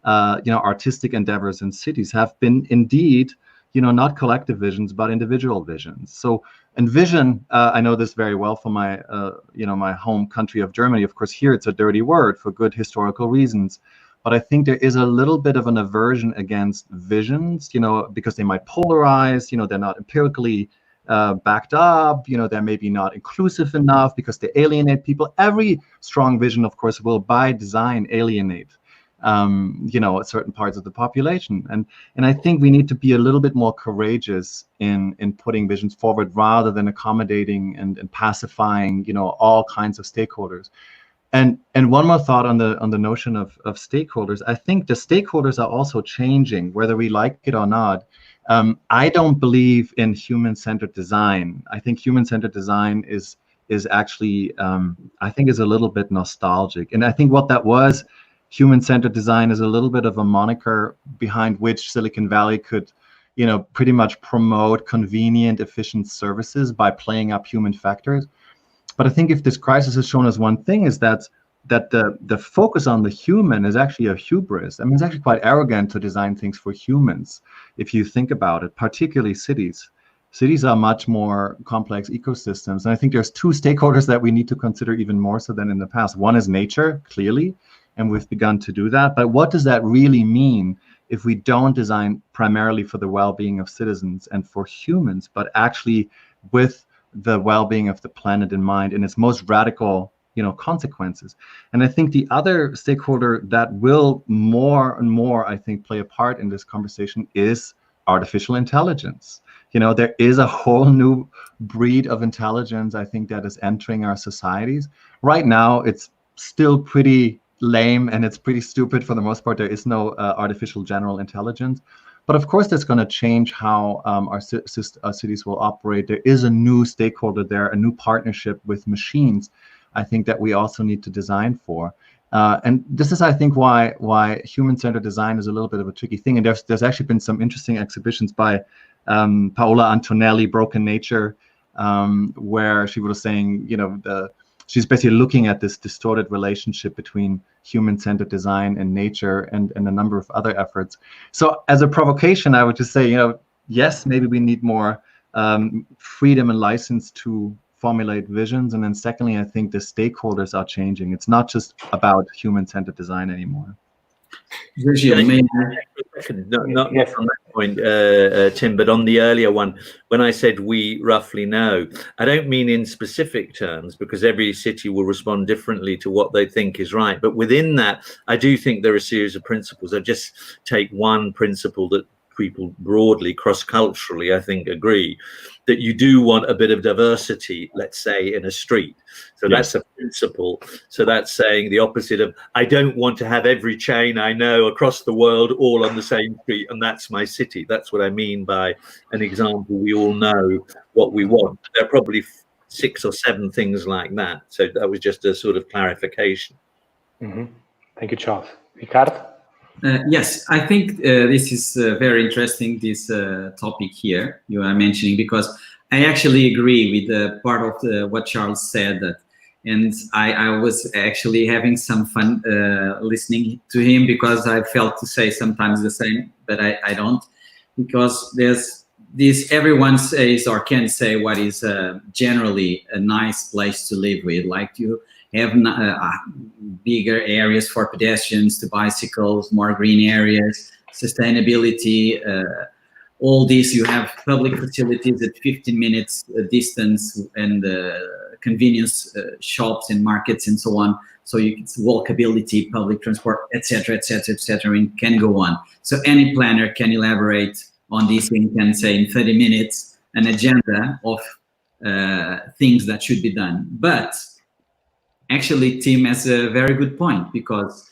artistic endeavors in cities have been indeed not collective visions but individual visions. So, and vision, I know this very well from my my home country of Germany. Of course, here it's a dirty word for good historical reasons, but I think there is a little bit of an aversion against visions, because they might polarize, they're not empirically backed up, they're maybe not inclusive enough because they alienate people. Every strong vision, of course, will by design alienate certain parts of the population, and I think we need to be a little bit more courageous in putting visions forward rather than accommodating and pacifying all kinds of stakeholders. And one more thought on the notion of stakeholders. I think the stakeholders are also changing, whether we like it or not. I don't believe in human-centered design. I think human-centered design is actually I think is a little bit nostalgic, and I think what that was. Human-centered design is a little bit of a moniker behind which Silicon Valley could, pretty much promote convenient, efficient services by playing up human factors. But I think if this crisis has shown us one thing, is that the focus on the human is actually a hubris. I mean, it's actually quite arrogant to design things for humans, if you think about it, particularly cities. Cities are much more complex ecosystems. And I think there's two stakeholders that we need to consider even more so than in the past. One is nature, clearly, and we've begun to do that. But what does that really mean if we don't design primarily for the well-being of citizens and for humans, but actually with the well-being of the planet in mind in its most radical consequences. And I think the other stakeholder that will more and more, I think, play a part in this conversation is artificial intelligence. There is a whole new breed of intelligence, I think, that is entering our societies. Right now, it's still pretty lame and it's pretty stupid for the most part. There is no artificial general intelligence. But of course, that's going to change how our cities will operate. There is a new stakeholder there, a new partnership with machines, I think, that we also need to design for. And this is, I think, why human-centered design is a little bit of a tricky thing. And there's actually been some interesting exhibitions by Paola Antonelli, Broken Nature, where she was saying, she's basically looking at this distorted relationship between human-centered design and nature and a number of other efforts. So as a provocation, I would just say, yes, maybe we need more freedom and license to formulate visions. And then secondly, I think the stakeholders are changing. It's not just about human-centered design anymore. Not from that point, Tim, but on the earlier one, when I said we roughly know, I don't mean in specific terms, because every city will respond differently to what they think is right. But within that, I do think there are a series of principles. I just take one principle that people broadly, cross-culturally, I think, agree, that you do want a bit of diversity, let's say, in a street. So that's a principle. So that's saying the opposite of, I don't want to have every chain I know across the world all on the same street, and that's my city. That's what I mean by an example. We all know what we want. There are probably 6 or 7 things like that. So that was just a sort of clarification. Mm-hmm. Thank you, Charles. Ricardo? Yes, I think this is very interesting, this topic here you are mentioning, because I actually agree with part of what Charles said. And I was actually having some fun listening to him, because I felt to say sometimes the same, but I don't. Because there's this, everyone says or can say what is generally a nice place to live with, like you have bigger areas for pedestrians, to bicycles, more green areas, sustainability, all this. You have public facilities at 15 minutes distance, and convenience shops and markets and so on. So it's walkability, public transport, etc., etc., etc., and can go on. So any planner can elaborate on this and can say in 30 minutes an agenda of things that should be done. But actually, Tim has a very good point, because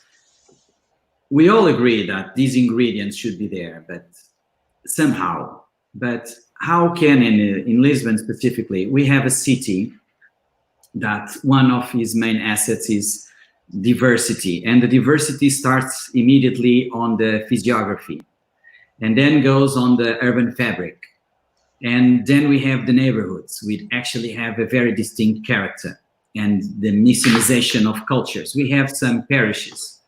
we all agree that these ingredients should be there, but somehow. But how can, in Lisbon specifically, we have a city that one of its main assets is diversity, and the diversity starts immediately on the physiography, and then goes on the urban fabric, and then we have the neighborhoods, which actually have a very distinct character, and the missionization of cultures. We have some parishes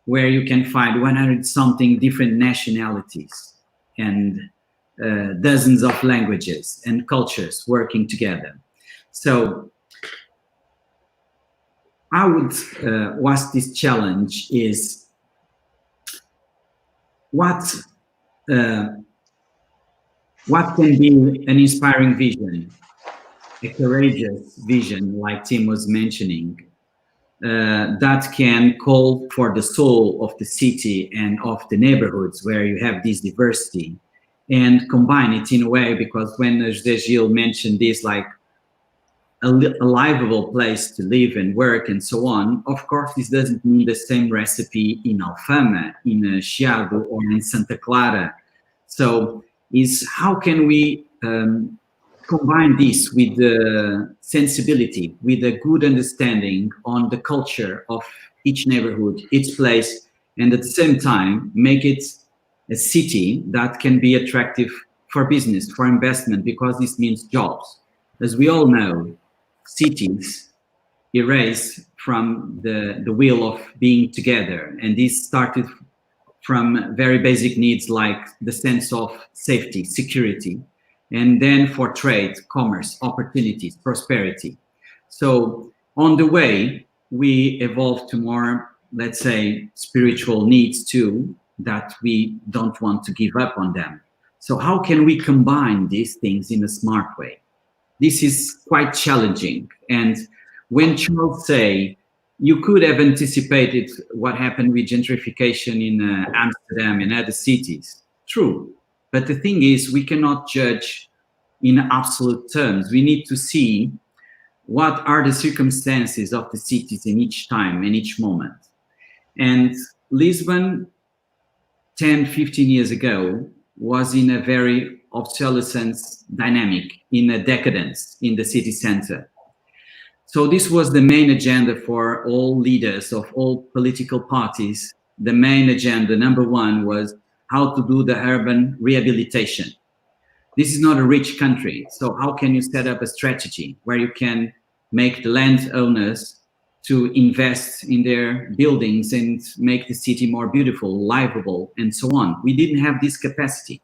where you can find 100-something different nationalities and dozens of languages and cultures working together. So I would ask this challenge is, what can be an inspiring vision, a courageous vision, like Tim was mentioning, that can call for the soul of the city and of the neighborhoods where you have this diversity, and combine it in a way, because when José Gil mentioned this, like a livable place to live and work and so on, of course, this doesn't mean the same recipe in Alfama, in Chiado, or in Santa Clara. So is how can we combine this with the sensibility, with a good understanding on the culture of each neighborhood, each place, and at the same time make it a city that can be attractive for business, for investment, because this means jobs. As we all know, cities erase from the wheel of being together, and this started from very basic needs like the sense of safety, security, and then for trade, commerce, opportunities, prosperity. So on the way, we evolve to more, let's say, spiritual needs too, that we don't want to give up on them. So how can we combine these things in a smart way? This is quite challenging. And when Charles say you could have anticipated what happened with gentrification in Amsterdam and other cities, true. But the thing is, we cannot judge in absolute terms. We need to see what are the circumstances of the cities in each time and each moment. And Lisbon, 10, 15 years ago, was in a very obsolescence dynamic, in a decadence in the city center. So this was the main agenda for all leaders of all political parties. The main agenda, number one, was how to do the urban rehabilitation. This is not a rich country, so how can you set up a strategy where you can make the landowners to invest in their buildings and make the city more beautiful, livable, and so on? We didn't have this capacity.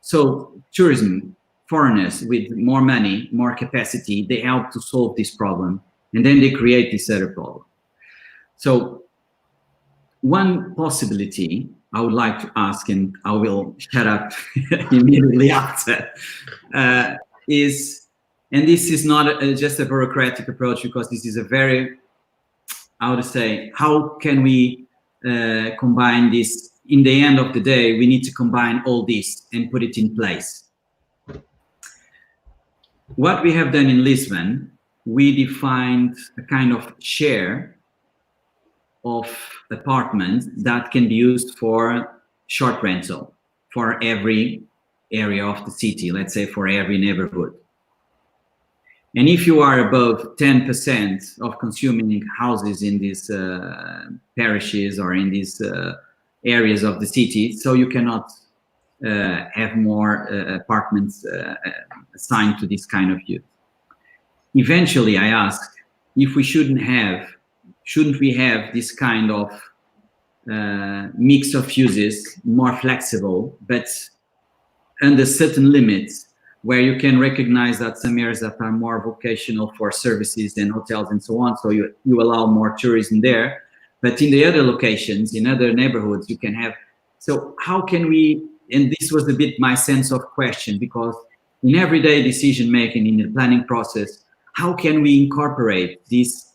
So tourism, foreigners with more money, more capacity, they help to solve this problem, and then they create this other problem. So one possibility I would like to ask, and I will shut up immediately after, is, and this is not just a bureaucratic approach, because this is a very, how to say, how can we combine this? In the end of the day, we need to combine all this and put it in place. What we have done in Lisbon, we defined a kind of share of apartments that can be used for short rental for every area of the city, let's say for every neighborhood. And if you are above 10% of consuming houses in these parishes or in these areas of the city, so you cannot have more apartments assigned to this kind of use. Eventually, I asked if we shouldn't we have this kind of mix of uses, more flexible, but under certain limits, where you can recognize that some areas that are more vocational for services than hotels and so on, so you allow more tourism there. But in the other locations, in other neighborhoods, you can have, so how can we, and this was a bit my sense of question, because in everyday decision making, in the planning process, how can we incorporate these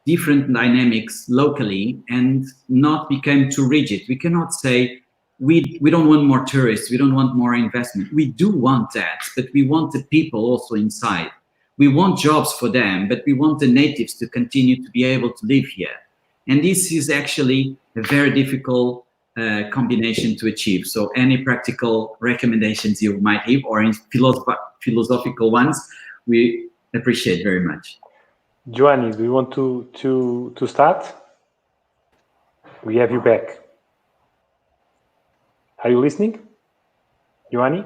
different dynamics locally and not become too rigid? We cannot say, we don't want more tourists, we don't want more investment. We do want that, but we want the people also inside. We want jobs for them, but we want the natives to continue to be able to live here. And this is actually a very difficult combination to achieve. So any practical recommendations you might have, or in philosophical ones, we appreciate very much. Giovanni, do you want to start? We have you back. Are you listening, Giovanni?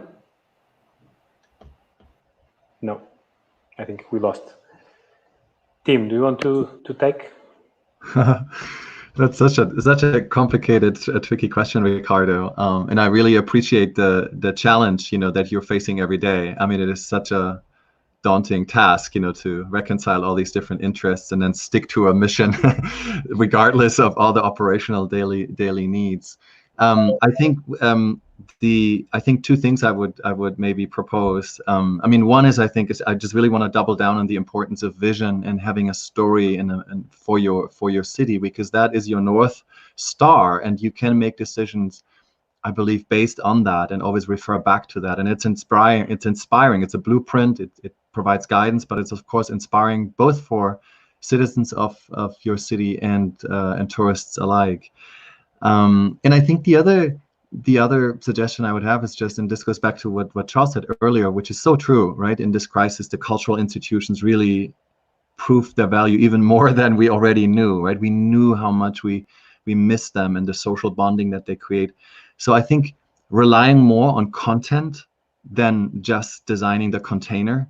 No, I think we lost. Tim, do you want to take? That's such a complicated, tricky question, Ricardo. And I really appreciate the challenge, that you're facing every day. I mean, it is such a daunting task, to reconcile all these different interests and then stick to a mission, regardless of all the operational daily needs. I think two things I would maybe propose. I mean, one is I just really want to double down on the importance of vision and having a story and for your city, because that is your North Star, and you can make decisions, I believe, based on that, and always refer back to that. And it's inspiring. It's a blueprint. It provides guidance, but it's of course inspiring both for citizens of your city and tourists alike. And I think the other suggestion I would have is just, and this goes back to what Charles said earlier, which is so true, right? In this crisis, the cultural institutions really proved their value even more than we already knew, right? We knew how much we miss them and the social bonding that they create. So I think relying more on content than just designing the container,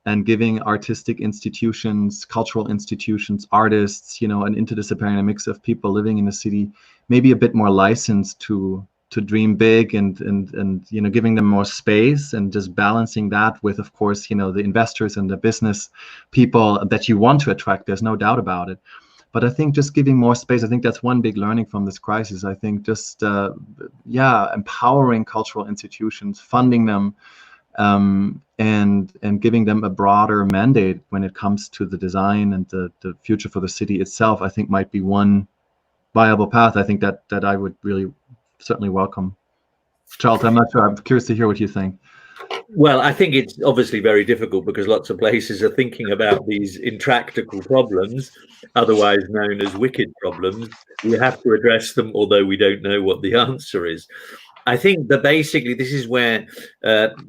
and giving artistic institutions, cultural institutions, artists, an interdisciplinary mix of people living in the city, maybe a bit more license to dream big, and giving them more space, and just balancing that with, of course, the investors and the business people that you want to attract. There's no doubt about it. But I think just giving more space, I think that's one big learning from this crisis. I think just empowering cultural institutions, funding them, and giving them a broader mandate when it comes to the design and the future for the city itself, I think might be one viable path. I think that I would really certainly welcome. Charles, I'm not sure. I'm curious to hear what you think. Well, I think it's obviously very difficult because lots of places are thinking about these intractable problems, otherwise known as wicked problems. We have to address them, although we don't know what the answer is. I think that basically this is where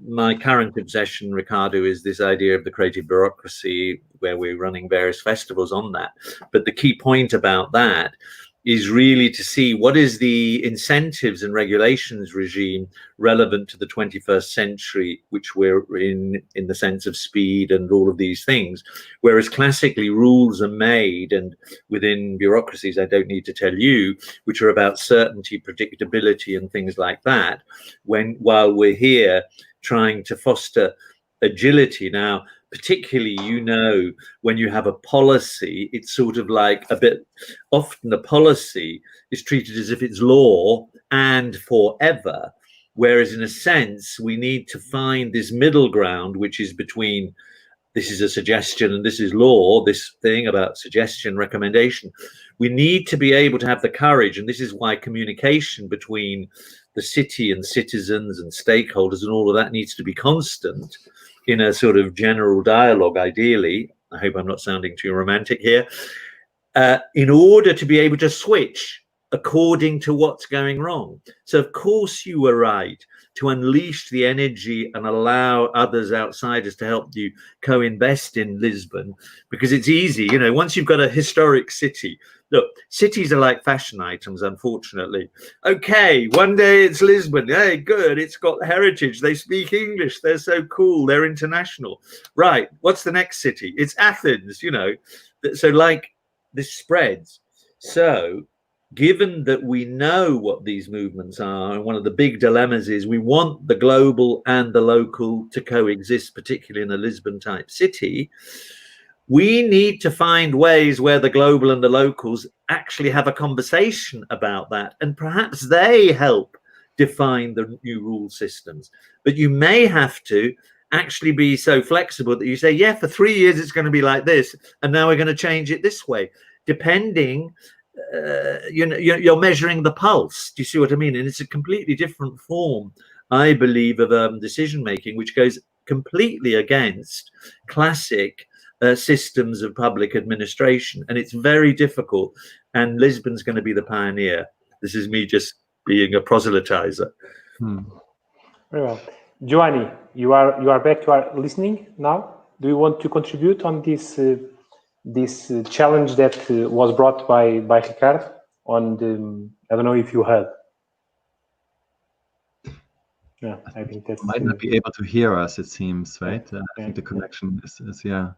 my current obsession, Ricardo, is this idea of the creative bureaucracy, where we're running various festivals on that. But the key point about that is really to see what is the incentives and regulations regime relevant to the 21st century, which we're in the sense of speed and all of these things. Whereas classically rules are made, and within bureaucracies, I don't need to tell you, which are about certainty, predictability, and things like that, while we're here trying to foster agility. Now, particularly, when you have a policy, it's sort of like often a policy is treated as if it's law and forever. Whereas in a sense, we need to find this middle ground, which is between this is a suggestion and this is law, this thing about suggestion, recommendation. We need to be able to have the courage. And this is why communication between the city and citizens and stakeholders and all of that needs to be constant in a sort of general dialogue, ideally. I hope I'm not sounding too romantic here, in order to be able to switch according to what's going wrong. So of course you were right to unleash the energy and allow others, outsiders, to help you co-invest in Lisbon, because it's easy, once you've got a historic city. Look, cities are like fashion items, unfortunately. Okay, one day it's Lisbon. Hey, good, it's got heritage. They speak English. They're so cool. They're international. Right, what's the next city? It's Athens, So like this spreads. So given that we know what these movements are, and one of the big dilemmas is we want the global and the local to coexist, particularly in a Lisbon-type city, we need to find ways where the global and the locals actually have a conversation about that, and perhaps they help define the new rule systems. But you may have to actually be so flexible that you say, yeah, for 3 years it's going to be like this, and now we're going to change it this way, depending. You're measuring the pulse. Do you see what I mean? And it's a completely different form, I believe, of decision making, which goes completely against classic systems of public administration, and it's very difficult. And Lisbon's going to be the pioneer. This is me just being a proselytizer. Very well, Giovanni, you are back to our listening now. Do you want to contribute on this challenge that was brought by Ricardo on the? I don't know if you heard. Yeah, I think that might not be able to hear us. It seems, right? I think the connection is yeah.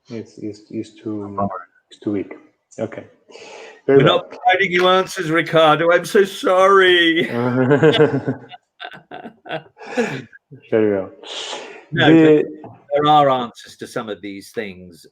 It's too weak. Okay. We're not providing you answers, Ricardo. I'm so sorry. Very well. No, there are answers to some of these things.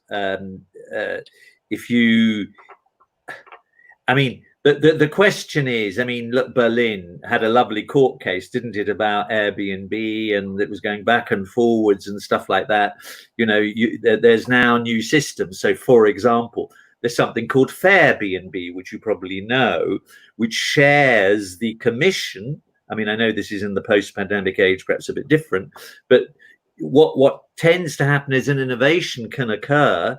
But the question is, look, Berlin had a lovely court case, didn't it, about Airbnb, and it was going back and forwards and stuff like that. There's now new systems. So, for example, there's something called Fairbnb, which you probably know, which shares the commission. I know this is in the post-pandemic age, perhaps a bit different, but what tends to happen is an innovation can occur.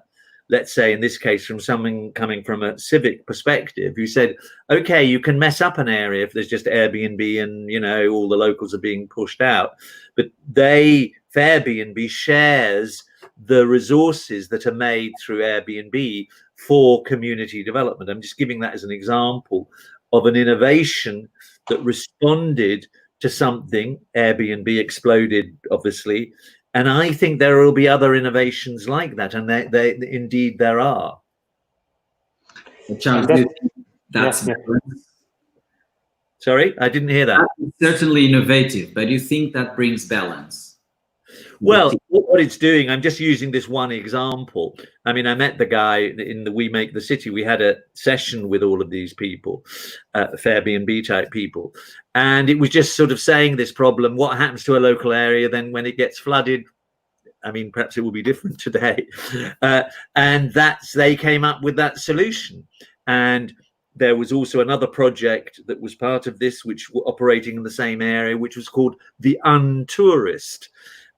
Let's say in this case, from someone coming from a civic perspective, who said, okay, you can mess up an area if there's just Airbnb and, all the locals are being pushed out. But Fairbnb shares the resources that are made through Airbnb for community development. I'm just giving that as an example of an innovation that responded to something. Airbnb exploded, obviously. And I think there will be other innovations like that, and indeed there are. Charles, that's sorry, I didn't hear that. That's certainly innovative, but you think that brings balance? Well, what it's doing, I'm just using this one example. I mean, I met the guy in the We Make the City. We had a session with all of these people, Airbnb type people. And it was just sort of saying this problem, what happens to a local area then when it gets flooded? I mean, perhaps it will be different today. And they came up with that solution. And there was also another project that was part of this, which were operating in the same area, which was called the Untourist.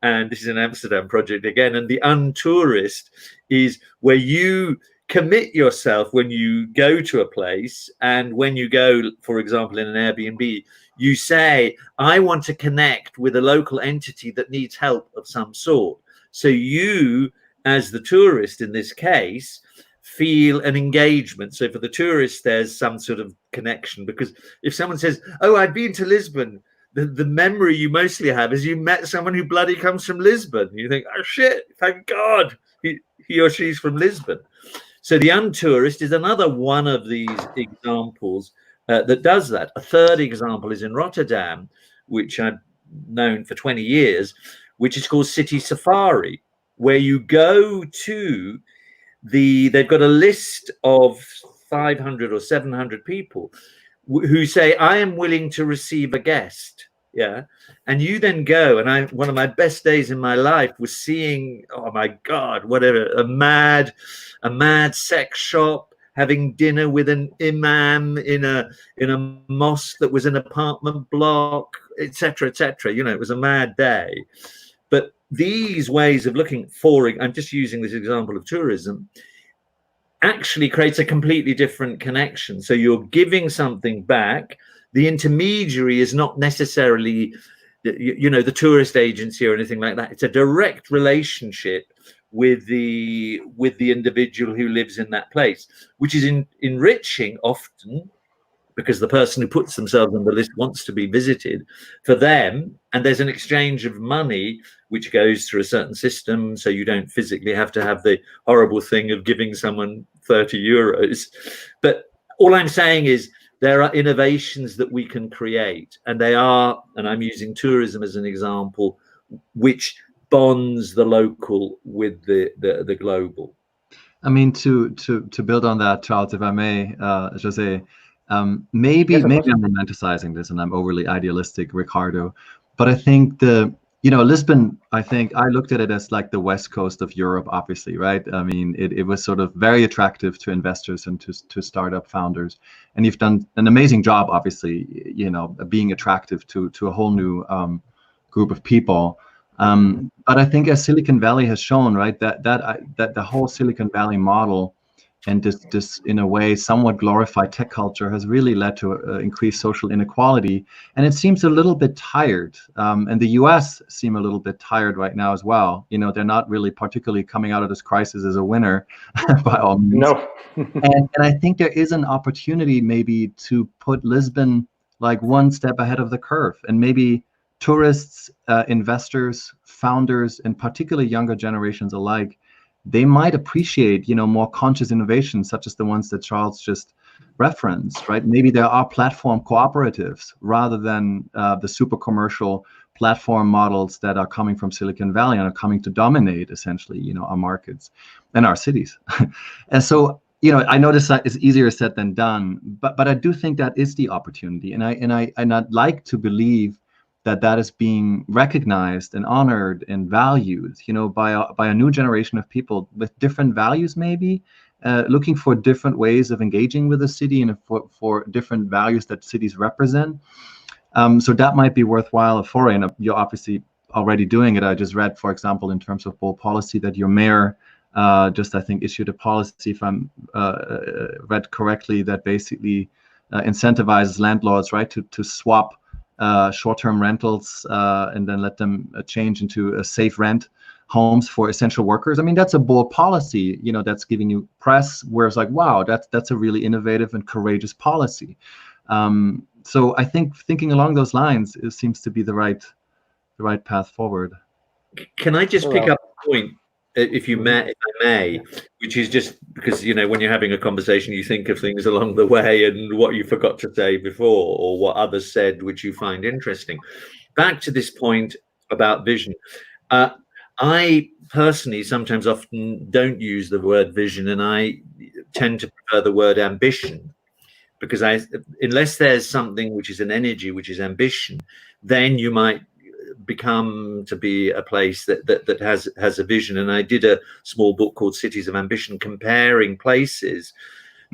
And this is an Amsterdam project again. And the Untourist is where you commit yourself when you go to a place. And when you go, for example, in an Airbnb, you say, I want to connect with a local entity that needs help of some sort. So you, as the tourist in this case, feel an engagement. So for the tourist, there's some sort of connection, because if someone says, oh, I've been to Lisbon, the memory you mostly have is you met someone who bloody comes from Lisbon. You think, oh shit, thank God he or she's from Lisbon. So the Untourist is another one of these examples that does that. A third example is in Rotterdam, which I've known for 20 years, which is called City Safari, where you go to they've got a list of 500 or 700 people who say, I am willing to receive a guest. Yeah. And you then go, and one of my best days in my life was seeing, oh my God, whatever, a mad sex shop, having dinner with an imam in a mosque that was an apartment block, etc., etc. You know, it was a mad day. But these ways of looking for, I'm just using this example of tourism, actually creates a completely different connection. So you're giving something back. The intermediary is not necessarily, you know, the tourist agency or anything like that. It's a direct relationship with the individual who lives in that place, which is enriching often, because the person who puts themselves on the list wants to be visited for them. And there's an exchange of money, which goes through a certain system. So you don't physically have to have the horrible thing of giving someone 30 euros. But all I'm saying is there are innovations that we can create, and they are, and I'm using tourism as an example, which bonds the local with the global. I mean, to build on that, Charles, if I may, Jose, maybe I'm romanticizing this and I'm overly idealistic, Ricardo, but I think Lisbon, I think I looked at it as like the West Coast of Europe, obviously, right? I mean, it was sort of very attractive to investors and to startup founders. And you've done an amazing job, obviously, you know, being attractive to a whole new group of people. But I think as Silicon Valley has shown, right, that the whole Silicon Valley model and this in a way somewhat glorified tech culture has really led to increased social inequality, and it seems a little bit tired. And the US seem a little bit tired right now as well. You know, they're not really particularly coming out of this crisis as a winner by all means. No. and I think there is an opportunity maybe to put Lisbon like one step ahead of the curve, and maybe tourists, investors, founders, and particularly younger generations alike, they might appreciate, you know, more conscious innovations such as the ones that Charles just referenced, right? Maybe there are platform cooperatives rather than the super commercial platform models that are coming from Silicon Valley and are coming to dominate essentially, you know, our markets and our cities. And so, you know, I know this is easier said than done, but I do think that is the opportunity, and I'd like to believe that is being recognized and honored and valued, you know, by a new generation of people with different values, maybe looking for different ways of engaging with the city and for different values that cities represent. So that might be worthwhile a foray, and you're obviously already doing it. I just read, for example, in terms of bold policy, that your mayor just, I think, issued a policy, if I'm read correctly, that basically incentivizes landlords, right, to swap short-term rentals and then let them change into a safe rent homes for essential workers. I mean, that's a bold policy, you know, that's giving you press, where it's like, wow, that's a really innovative and courageous policy. So I think thinking along those lines, it seems to be the right path forward. Can I just pick up a point, if I may, which is just because, you know, when you're having a conversation, you think of things along the way and what you forgot to say before, or what others said, which you find interesting. Back to this point about vision. I personally sometimes often don't use the word vision, and I tend to prefer the word ambition, because unless there's something which is an energy, which is ambition, then you might become to be a place that has a vision. And I did a small book called Cities of Ambition, comparing places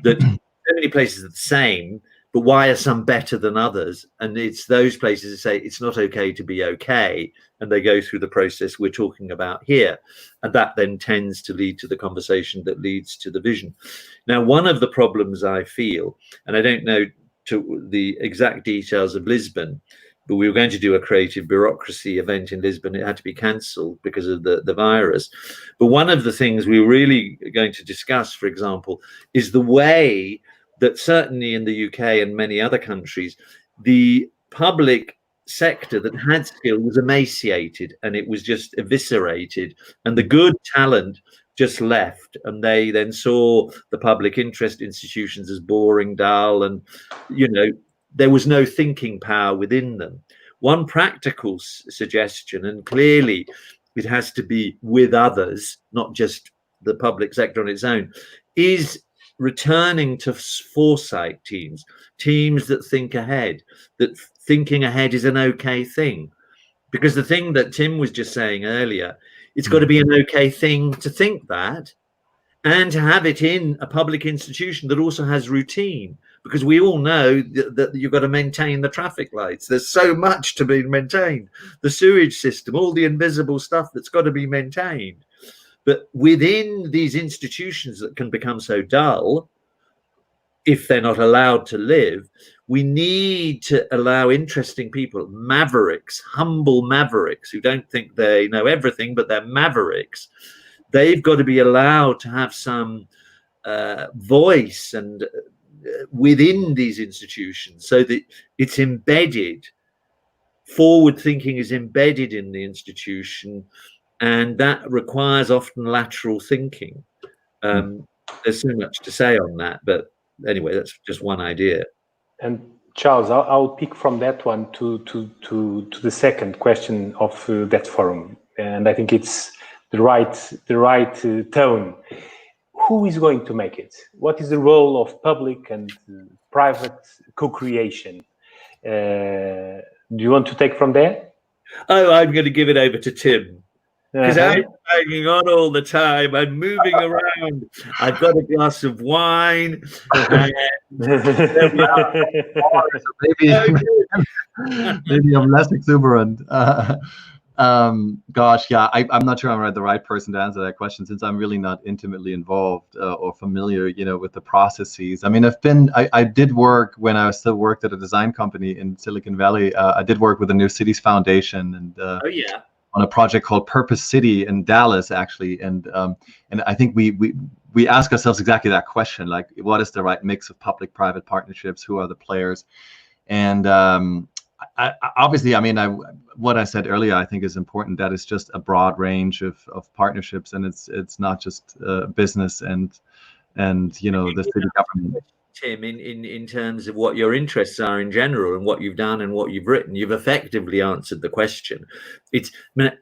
that so many places are the same, but why are some better than others? And it's those places that say it's not okay to be okay, and they go through the process we're talking about here, and that then tends to lead to the conversation that leads to the vision. Now, one of the problems I feel, and I don't know to the exact details of Lisbon, but we were going to do a creative bureaucracy event in Lisbon. It had to be cancelled because of the virus. But one of the things we were really going to discuss, for example, is the way that certainly in the UK and many other countries, the public sector that had skill was emaciated, and it was just eviscerated, and the good talent just left, and they then saw the public interest institutions as boring, dull, and there was no thinking power within them. One practical suggestion, and clearly it has to be with others, not just the public sector on its own, is returning to foresight teams that think ahead, that thinking ahead is an okay thing. Because the thing that Tim was just saying earlier, it's got to be an okay thing to think that, and to have it in a public institution that also has routine, because we all know that you've got to maintain the traffic lights. There's so much to be maintained, the sewage system, all the invisible stuff that's got to be maintained. But within these institutions that can become so dull, if they're not allowed to live, we need to allow interesting people, mavericks, humble mavericks, who don't think they know everything, but they're mavericks. They've got to be allowed to have some voice and within these institutions, so that it's embedded. Forward thinking is embedded in the institution, and that requires often lateral thinking. There's so much to say on that, but anyway, that's just one idea. And Charles, I'll pick from that one to the second question of that forum, and I think it's the right tone. Who is going to make it? What is the role of public and private co-creation? Do you want to take from there? Oh, I'm going to give it over to Tim, because I'm hanging on all the time. I'm moving around. I've got a glass of wine. And maybe I'm less exuberant. Gosh, yeah, I'm not sure I'm the right person to answer that question, since I'm really not intimately involved or familiar, with the processes. I mean, I did work when I still worked at a design company in Silicon Valley. I did work with the New Cities Foundation, and on a project called Purpose City in Dallas, actually, and I think we ask ourselves exactly that question, like, what is the right mix of public-private partnerships? Who are the players? And obviously, I mean, what I said earlier, I think is important. That it's just a broad range of partnerships, and it's not just business and the city government. Tim, in terms of what your interests are in general, and what you've done and what you've written, you've effectively answered the question.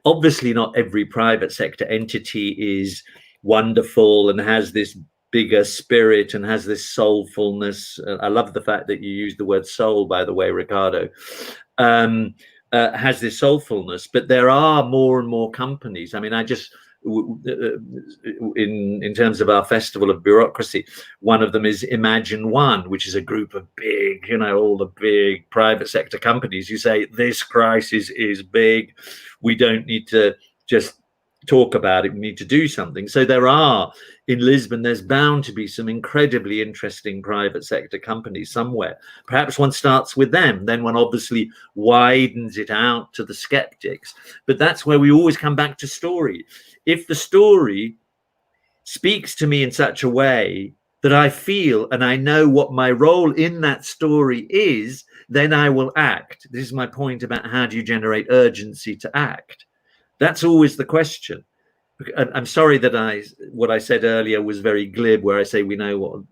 Obviously not every private sector entity is wonderful and has this bigger spirit and has this soulfulness. I love the fact that you used the word soul, by the way, Ricardo. Has this soulfulness, but there are more and more companies. I mean, in terms of our festival of bureaucracy, one of them is Imagine One, which is a group of big, all the big private sector companies. You say, this crisis is big, we don't need to just talk about it, we need to do something. So there are, in Lisbon, there's bound to be some incredibly interesting private sector companies somewhere. Perhaps one starts with them, then one obviously widens it out to the skeptics. But that's where we always come back to story. If the story speaks to me in such a way that I feel and I know what my role in that story is, then I will act. This is my point about how do you generate urgency to act. That's always the question. I'm sorry that what I said earlier was very glib, where I say we know what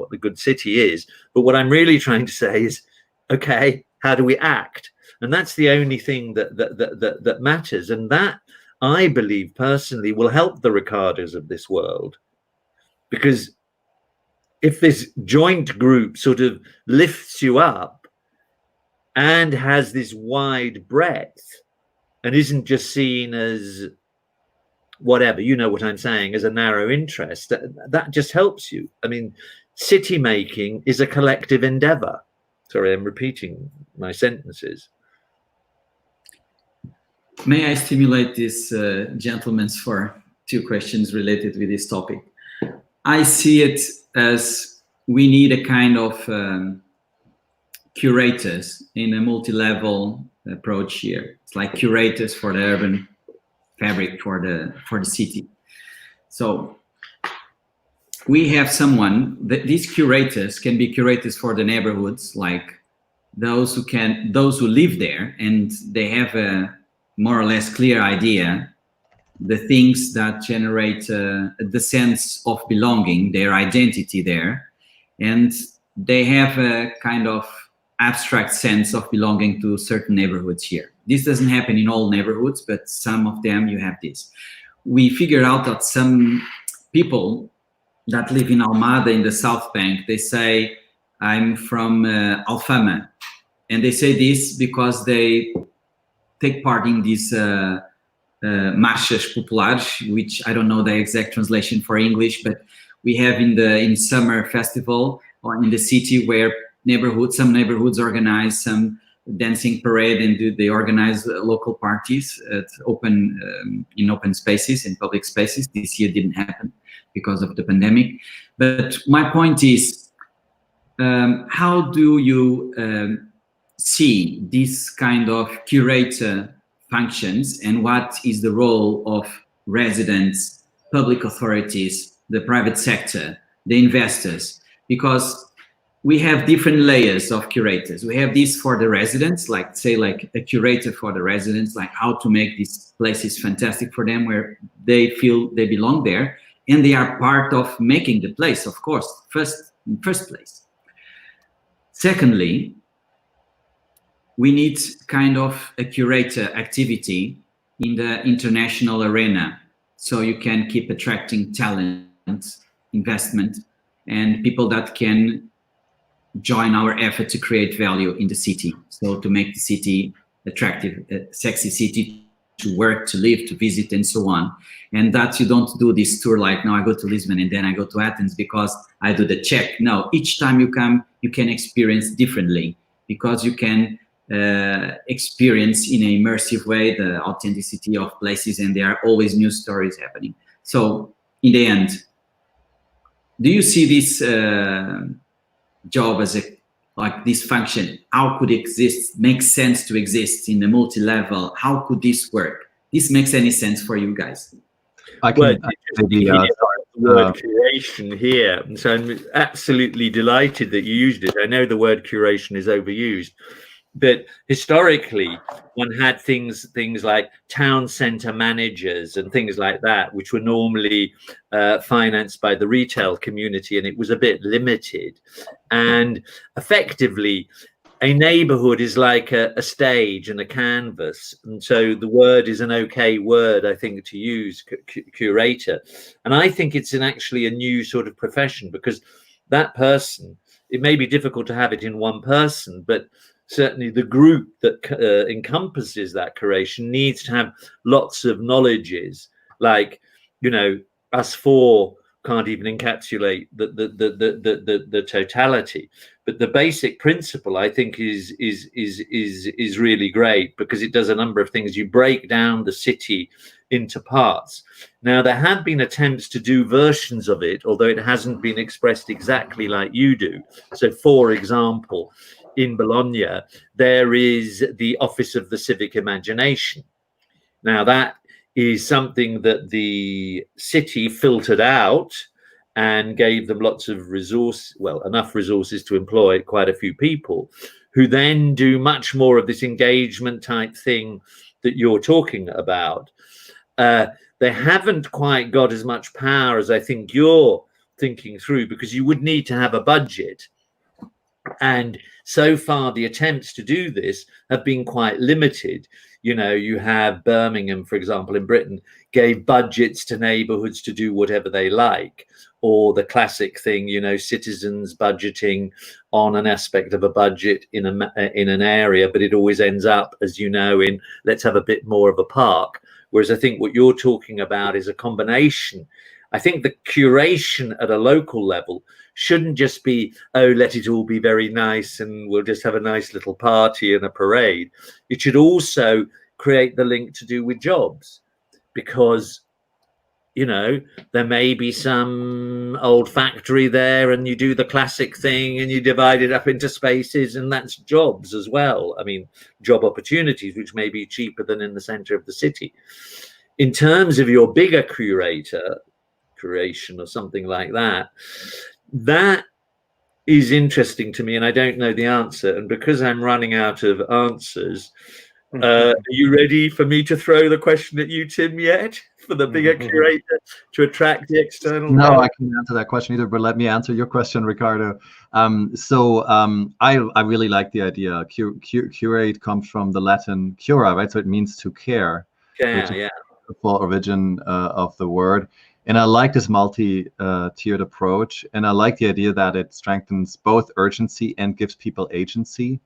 the good city is. But what I'm really trying to say is, okay, how do we act? And that's the only thing that matters. And that, I believe personally will help the Ricardos of this world, because if this joint group sort of lifts you up and has this wide breadth and isn't just seen as whatever, you know what I'm saying, as a narrow interest, that just helps you. I mean, city making is a collective endeavor. Sorry, I'm repeating my sentences. May I stimulate this gentleman for 2 questions related with this topic? I see it as we need a kind of curators in a multi-level approach here. It's like curators for the urban fabric for the city. So we have someone that these curators can be curators for the neighborhoods, like those who live there and they have a more or less clear idea, the things that generate the sense of belonging, their identity there, and they have a kind of abstract sense of belonging to certain neighborhoods here. This doesn't happen in all neighborhoods, but some of them you have this. We figured out that some people that live in Almada in the South Bank, they say, I'm from Alfama. And they say this because they take part in these marchas populares, which I don't know the exact translation for English, but we have in summer festival or in the city where some neighborhoods organize some dancing parade and they organize local parties at in open spaces, in public spaces. This year didn't happen because of the pandemic. But my point is, how do you see this kind of curator functions, and what is the role of residents, public authorities, the private sector, the investors? Because we have different layers of curators. We have this for the residents, like a curator for the residents, like how to make these places fantastic for them, where they feel they belong there, and they are part of making the place, of course, in first place. Secondly, we need kind of a curator activity in the international arena, so you can keep attracting talent, investment, and people that can join our effort to create value in the city. So to make the city attractive, a sexy city to work, to live, to visit, and so on. And that you don't do this tour like, now I go to Lisbon and then I go to Athens because I do the check. No, each time you come, you can experience differently, because you can experience in an immersive way the authenticity of places, and there are always new stories happening. So in the end, do you see this job as this function? How could it exist, make sense to exist in a multi-level? How could this work? This makes any sense for you guys? The word curation here, so I'm absolutely delighted that you used it. I know the word curation is overused, but historically one had things like town centre managers and things like that, which were normally financed by the retail community, and it was a bit limited. And effectively, a neighborhood is like a stage and a canvas, and so the word is an okay word, I think, to use, curator. And I think it's actually a new sort of profession, because that person, it may be difficult to have it in one person, but certainly the group that encompasses that curation needs to have lots of knowledges. Like, you know, us four can't even encapsulate the totality, but the basic principle, I think, is really great, because it does a number of things. You break down the city into parts. Now, there have been attempts to do versions of it, although it hasn't been expressed exactly like you do. So, for example, in Bologna, there is the Office of the Civic Imagination. Now, that is something that the city filtered out and gave them lots of enough resources to employ quite a few people, who then do much more of this engagement type thing that you're talking about. They haven't quite got as much power as I think you're thinking through, because you would need to have a budget. And so far, the attempts to do this have been quite limited. You know, you have Birmingham, for example, in Britain, gave budgets to neighborhoods to do whatever they like, or the classic thing, you know, citizens budgeting on an aspect of a budget in an area, but it always ends up, as you know, in let's have a bit more of a park. Whereas I think what you're talking about is a combination. I think the curation at a local level shouldn't just be, oh, let it all be very nice and we'll just have a nice little party and a parade. It should also create the link to do with jobs, because, you know, there may be some old factory there and you do the classic thing and you divide it up into spaces, and that's jobs as well. I mean, job opportunities, which may be cheaper than in the center of the city. In terms of your bigger curation or something like that, that is interesting to me, and I don't know the answer. And because I'm running out of answers, are you ready for me to throw the question at you, Tim, yet? For the bigger curator to attract the external No, help? I can't answer that question either, but let me answer your question, Ricardo. I really like the idea. Curate comes from the Latin cura, right? So it means to care. Yeah, yeah. The full origin of the word. And I like this multi-tiered approach. And I like the idea that it strengthens both urgency and gives people agency.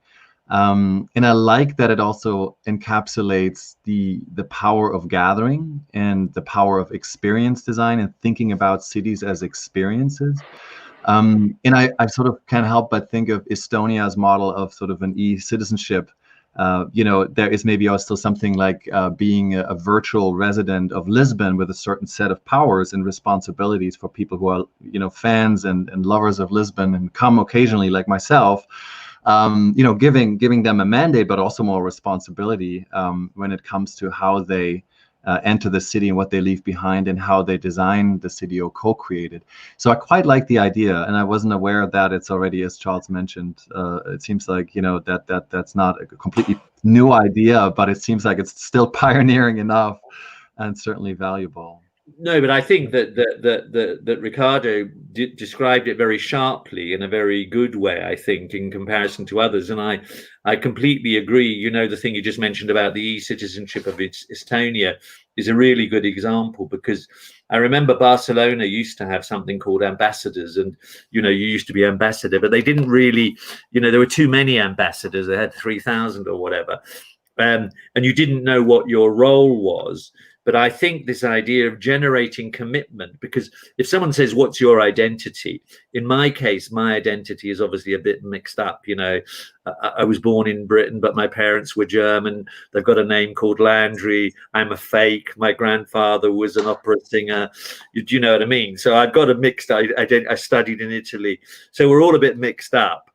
And I like that it also encapsulates the power of gathering and the power of experience design and thinking about cities as experiences. And I sort of can't help but think of Estonia's model of sort of an e-citizenship. You know, there is maybe also something like being a virtual resident of Lisbon with a certain set of powers and responsibilities for people who are, you know, fans and lovers of Lisbon and come occasionally, like myself. You know, giving them a mandate, but also more responsibility when it comes to how they enter the city and what they leave behind and how they design the city or co-created. So I quite like the idea, and I wasn't aware of that. It's already, as Charles mentioned, it seems like, you know, that's not a completely new idea, but it seems like it's still pioneering enough and certainly valuable. No, but I think that Ricardo described it very sharply in a very good way, I think, in comparison to others. And I completely agree. You know, the thing you just mentioned about the e-citizenship of Estonia is a really good example, because I remember Barcelona used to have something called ambassadors, and, you know, you used to be ambassador, but they didn't really, you know, there were too many ambassadors. They had 3,000 or whatever. And you didn't know what your role was. But I think this idea of generating commitment, because if someone says, what's your identity? In my case, my identity is obviously a bit mixed up. You know, I was born in Britain, but my parents were German. They've got a name called Landry. I'm a fake. My grandfather was an opera singer. Do you know what I mean? So I've got a mixed identity. I studied in Italy. So we're all a bit mixed up.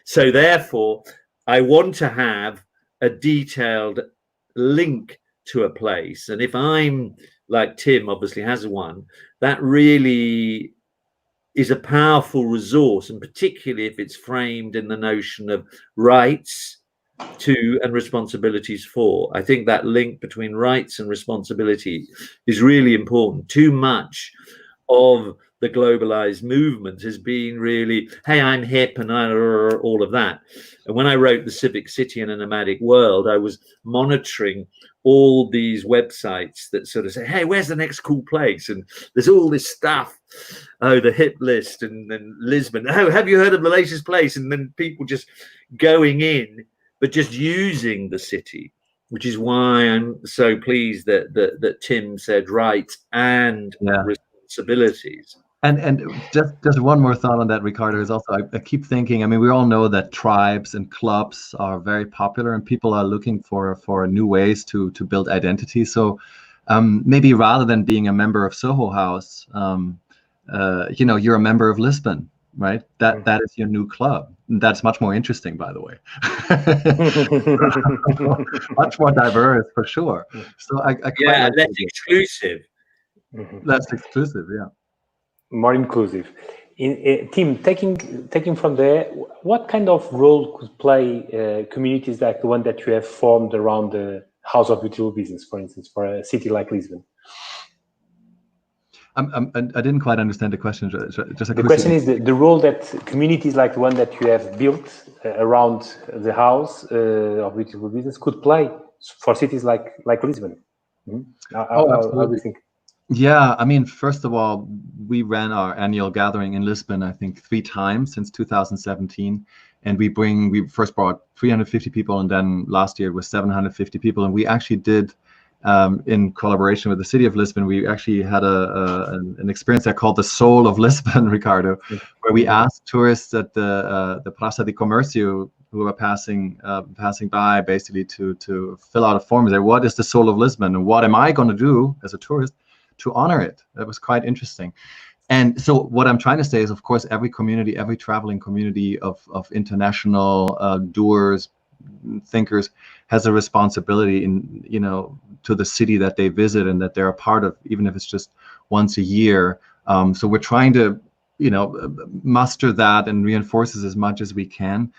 So therefore, I want to have a detailed link to a place, and if I'm like Tim obviously has one, that really is a powerful resource, and particularly if it's framed in the notion of rights to and responsibilities for. I think that link between rights and responsibility is really important. Too much of the globalized movement has been really, hey, I'm hip and all of that. And when I wrote The Civic City in a Nomadic World, I was monitoring all these websites that sort of say, hey, where's the next cool place? And there's all this stuff. Oh, the hip list, and then Lisbon. Oh, have you heard of the latest place? And then people just going in, but just using the city, which is why I'm so pleased that Tim said rights and responsibilities. And just one more thought on that, Ricardo, is also I keep thinking, I mean, we all know that tribes and clubs are very popular and people are looking for new ways to build identity. So maybe rather than being a member of Soho House, you know, you're a member of Lisbon, right? That is your new club. That's much more interesting, by the way. Much more diverse, for sure. So I yeah, less exclusive. Less exclusive, yeah. More inclusive. Tim, taking from there, what kind of role could play communities like the one that you have formed around the House of Utility Business, for instance, for a city like Lisbon? I didn't quite understand the question. Just the question is the role that communities like the one that you have built around the house of beautiful business could play for cities like Lisbon. How do you think? Yeah, I mean, first of all, we ran our annual gathering in Lisbon, I think 3 times since 2017. And we first brought 350 people, and then last year it was 750 people. And we actually did, in collaboration with the city of Lisbon, we actually had an experience I called the Soul of Lisbon, Ricardo, where we asked tourists at the Praça de Comércio who are passing by, basically to fill out a form and say, what is the soul of Lisbon, and what am I going to do as a tourist to honor it? That was quite interesting. And so what I'm trying to say is, of course, every community, every traveling community of international doers, thinkers, has a responsibility in, to the city that they visit and that they're a part of, even if it's just once a year. So we're trying to, muster that and reinforce it as much as we can.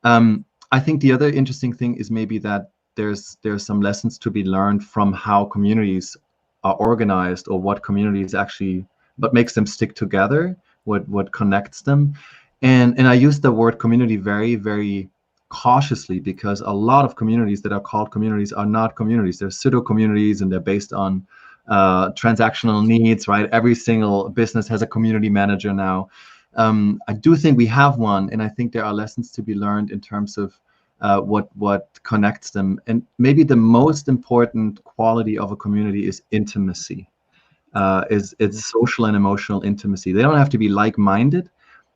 I think the other interesting thing is maybe that there's some lessons to be learned from how communities are organized, or what communities actually, what makes them stick together, what connects them. And I use the word community very, very cautiously, because a lot of communities that are called communities are not communities. They're pseudo communities, and they're based on transactional needs, right? Every single business has a community manager now. I do think we have one, and I think there are lessons to be learned in terms of what connects them. And maybe the most important quality of a community is intimacy. It's social and emotional intimacy. They don't have to be like-minded,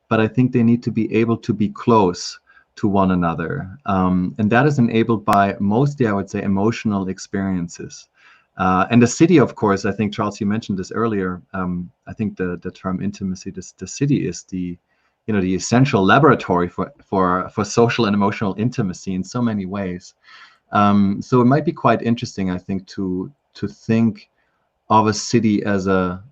but I think they need to be able to be close to one another. And that is enabled by mostly, I would say, emotional experiences. And the city, of course, I think, Charles, you mentioned this earlier. I think the term intimacy, the city is the essential laboratory for social and emotional intimacy in so many ways. So it might be quite interesting, I think, to think of a city as a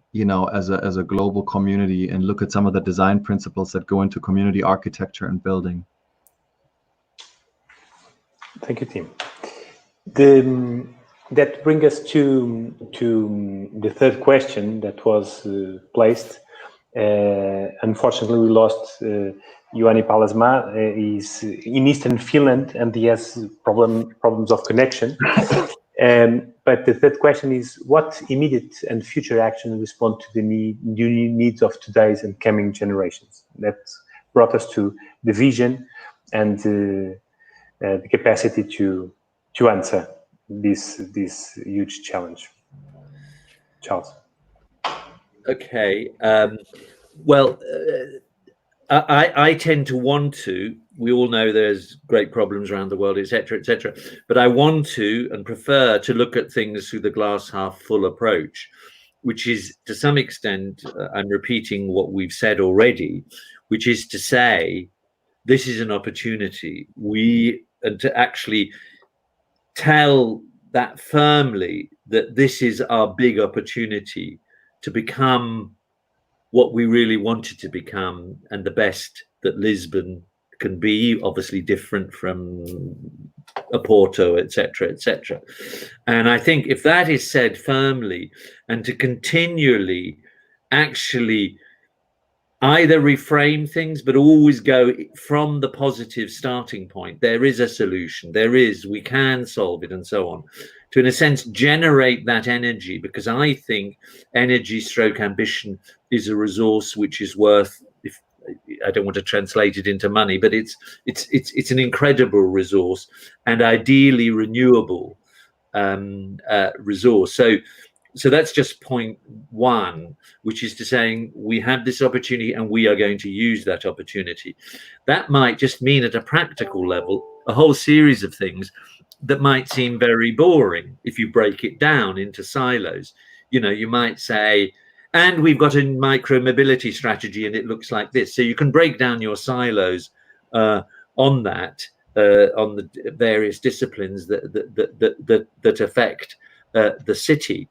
global community, and look at some of the design principles that go into community architecture and building. Thank you, Tim. That brings us to the third question that was placed. Unfortunately, we lost Ioanni Palasma. He's in Eastern Finland, and he has problems of connection. But the third question is, what immediate and future action respond to the needs of today's and coming generations? That brought us to the vision and the capacity to answer this huge challenge. Charles. Okay. Well, I tend to want to. We all know there's great problems around the world, etc., etc. But I want to and prefer to look at things through the glass half full approach, which is, to some extent, I'm repeating what we've said already, which is to say, this is an opportunity. And to actually tell that firmly, that this is our big opportunity to become what we really wanted to become, and the best that Lisbon can be, obviously different from Porto, etc., etc. And I think if that is said firmly, and to continually actually either reframe things, but always go from the positive starting point, there is a solution, we can solve it, and so on, to, in a sense, generate that energy, because I think energy / ambition is a resource which is worth, if I don't want to translate it into money, but it's an incredible resource, and ideally renewable resource. So that's just point one, which is to saying we have this opportunity and we are going to use that opportunity. That might just mean, at a practical level, a whole series of things that might seem very boring if you break it down into silos. You might say, and we've got a micro mobility strategy and it looks like this. So you can break down your silos on that, on the various disciplines that affect the city.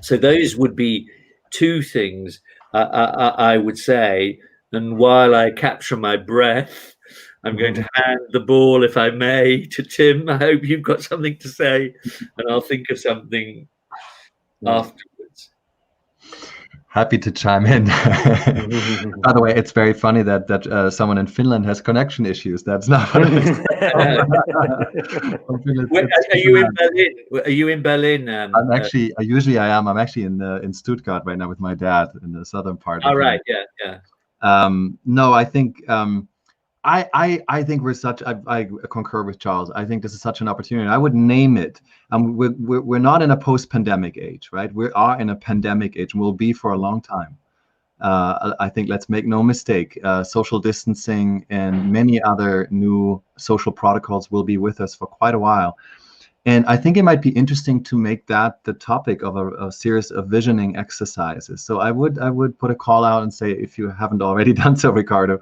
So those would be two things I would say. And while I capture my breath, I'm going to hand the ball, if I may, to Tim. I hope you've got something to say, and I'll think of something afterwards. Happy to chime in. By the way, it's very funny that someone in Finland has connection issues. That's not what I Are you in Berlin? Are you in Berlin? I'm actually, usually I am. I'm actually in Stuttgart right now with my dad in the southern part. All right, yeah. No, I think I think we're such. I concur with Charles. I think this is such an opportunity. I would name it. We're not in a post-pandemic age, right? We are in a pandemic age, and will be for a long time. I think let's make no mistake. Social distancing and many other new social protocols will be with us for quite a while. And I think it might be interesting to make that the topic of a series of visioning exercises. So I would put a call out and say, if you haven't already done so, Ricardo,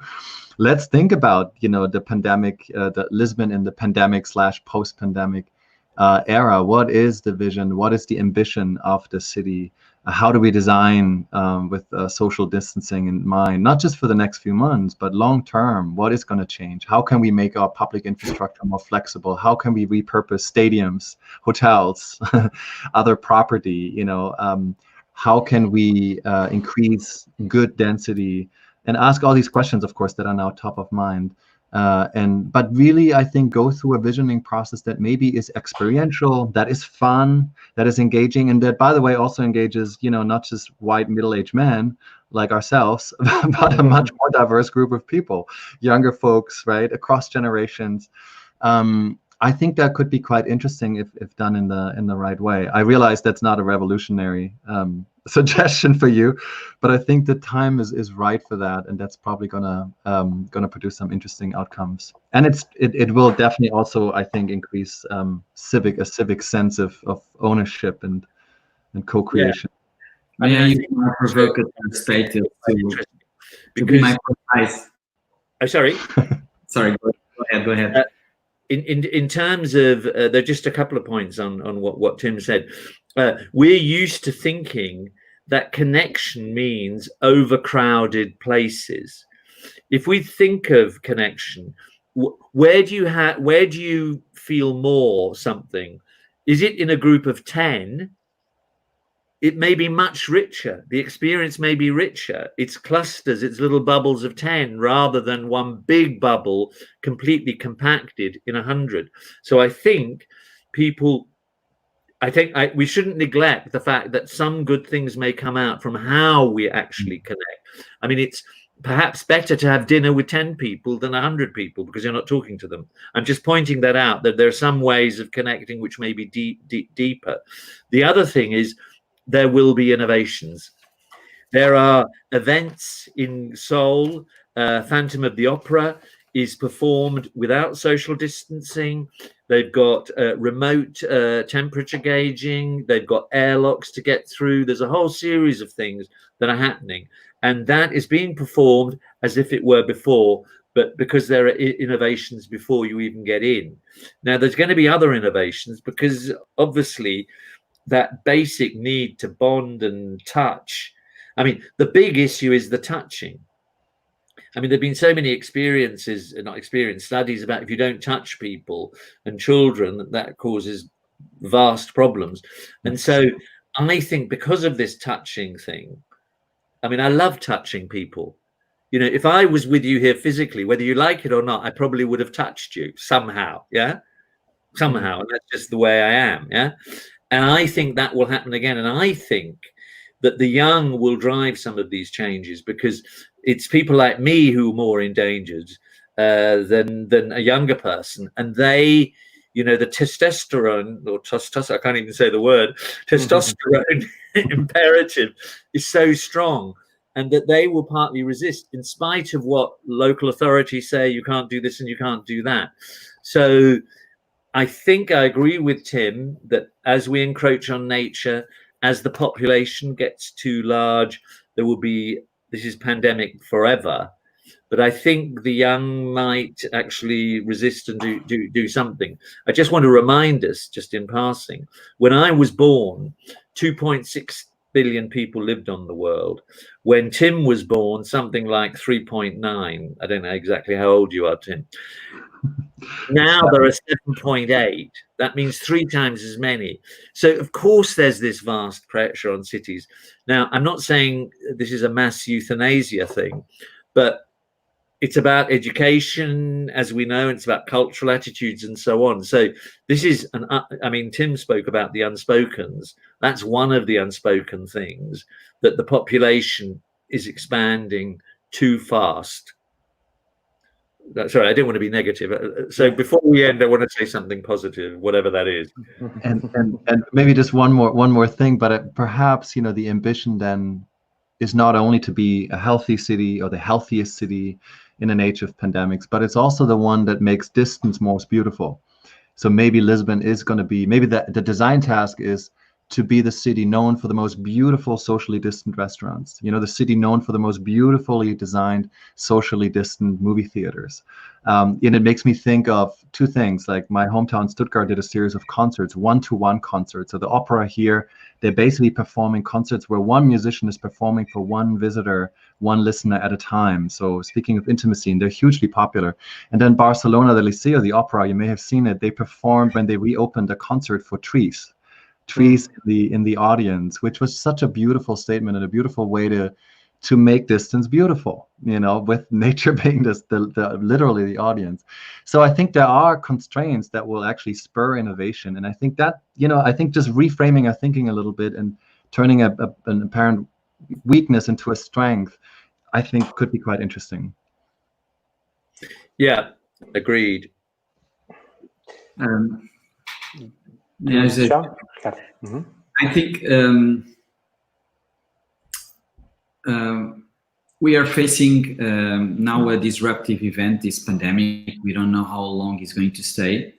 let's think about, the pandemic, the Lisbon in the pandemic / post-pandemic era. What is the vision? What is the ambition of the city? How do we design with social distancing in mind, not just for the next few months, but long term? What is going to change? How can we make our public infrastructure more flexible? How can we repurpose stadiums, hotels, other property? How can we increase good density? And ask all these questions, of course, that are now top of mind. But really, I think go through a visioning process that maybe is experiential, that is fun, that is engaging, and that, by the way, also engages, not just white middle-aged men like ourselves, but a much more diverse group of people, younger folks, right, across generations. I think that could be quite interesting if done in the right way. I realize that's not a revolutionary suggestion for you, but I think the time is right for that, and that's probably gonna produce some interesting outcomes. And it will definitely also, I think, increase a civic sense of ownership and co-creation. Yeah. May I use my provocative perspective to be my precise? Oh, sorry. Sorry. Go ahead. In terms of, there are just a couple of points on what Tim said. We're used to thinking that connection means overcrowded places. If we think of connection, where do you feel more something? Is it in a group of 10? It may be much richer. The experience may be richer. It's clusters, it's little bubbles of 10 rather than one big bubble completely compacted in 100. So I think we shouldn't neglect the fact that some good things may come out from how we actually connect. I mean, it's perhaps better to have dinner with 10 people than 100 people because you're not talking to them. I'm just pointing that out, that there are some ways of connecting which may be deeper. The other thing is, there will be innovations. There are events in Seoul. Phantom of the Opera is performed without social distancing. They've got remote temperature gauging. They've got airlocks to get through. There's a whole series of things that are happening. And that is being performed as if it were before, but because there are innovations before you even get in. Now, there's going to be other innovations because obviously that basic need to bond and touch. I mean, the big issue is the touching. I mean, there have been so many studies about if you don't touch people and children, that causes vast problems. And so I think because of this touching thing, I mean, I love touching people. If I was with you here physically, whether you like it or not, I probably would have touched you somehow. Yeah. Somehow. And that's just the way I am. Yeah. And I think that will happen again. And I think that the young will drive some of these changes because it's people like me who are more endangered than a younger person. And they, the testosterone I can't even say the word, testosterone imperative is so strong, and that they will partly resist in spite of what local authorities say, you can't do this and you can't do that. So I think I agree with Tim that as we encroach on nature, as the population gets too large, there will be, this is pandemic forever. But I think the young might actually resist and do something. I just want to remind us, just in passing, when I was born, 2.6 billion people lived on the world. When Tim was born, something like 3.9. I don't know exactly how old you are, Tim. Now there are 7.8. That means 3 times as many. So of course there's this vast pressure on cities. Now, I'm not saying this is a mass euthanasia thing, but it's about education, as we know, and it's about cultural attitudes and so on. So this is I mean, Tim spoke about the unspokens. That's one of the unspoken things, that the population is expanding too fast. Sorry, I didn't want to be negative. So before we end, I want to say something positive, whatever that is. And maybe just one more thing, but perhaps, you know, the ambition then is not only to be a healthy city or the healthiest city in an age of pandemics, but it's also the one that makes distance most beautiful. So maybe Lisbon is going to be, maybe the design task is to be the city known for the most beautiful socially distant restaurants, you know, the city known for the most beautifully designed socially distant movie theaters. And it makes me think of 2 things. Like my hometown Stuttgart did a series of concerts, one-to-one concerts. So the opera here, they're basically performing concerts where one musician is performing for one visitor, one listener at a time. So speaking of intimacy, and they're hugely popular. And then Barcelona, the Liceo, the opera, you may have seen it, they performed when they reopened a concert for trees in the audience, which was such a beautiful statement and a beautiful way to make distance beautiful, you know, with nature being the literally the audience. So I think there are constraints that will actually spur innovation. And I think that, you know, I think just reframing our thinking a little bit and turning an apparent weakness into a strength, I think could be quite interesting. Yeah, agreed. Yeah, I think we are facing now a disruptive event, this pandemic. We don't know how long it's going to stay.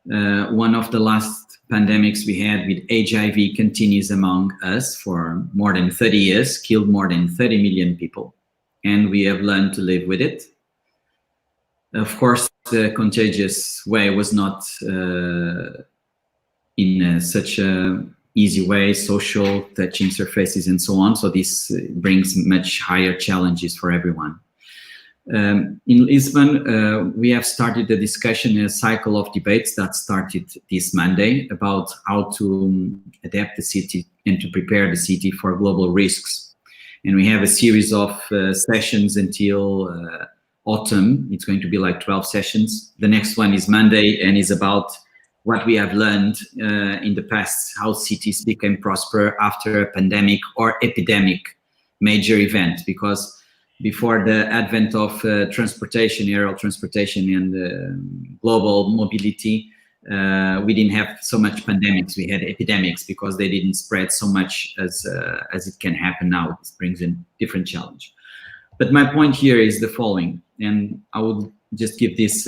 One of the last pandemics we had with HIV continues among us for more than 30 years, killed more than 30 million people, and we have learned to live with it. Of course, the contagious way was not in such a easy way, social, touching surfaces and so on. So this brings much higher challenges for everyone. In Lisbon, we have started a discussion, a cycle of debates that started this Monday about how to adapt the city and to prepare the city for global risks. And we have a series of sessions until autumn. It's going to be like 12 sessions. The next one is Monday and is about what we have learned in the past, how cities became prosper after a pandemic or epidemic major event. Because before the advent of transportation, aerial transportation and global mobility, we didn't have so much pandemics. We had epidemics because they didn't spread so much as it can happen now. This brings in different challenge. But my point here is the following, and I would just give this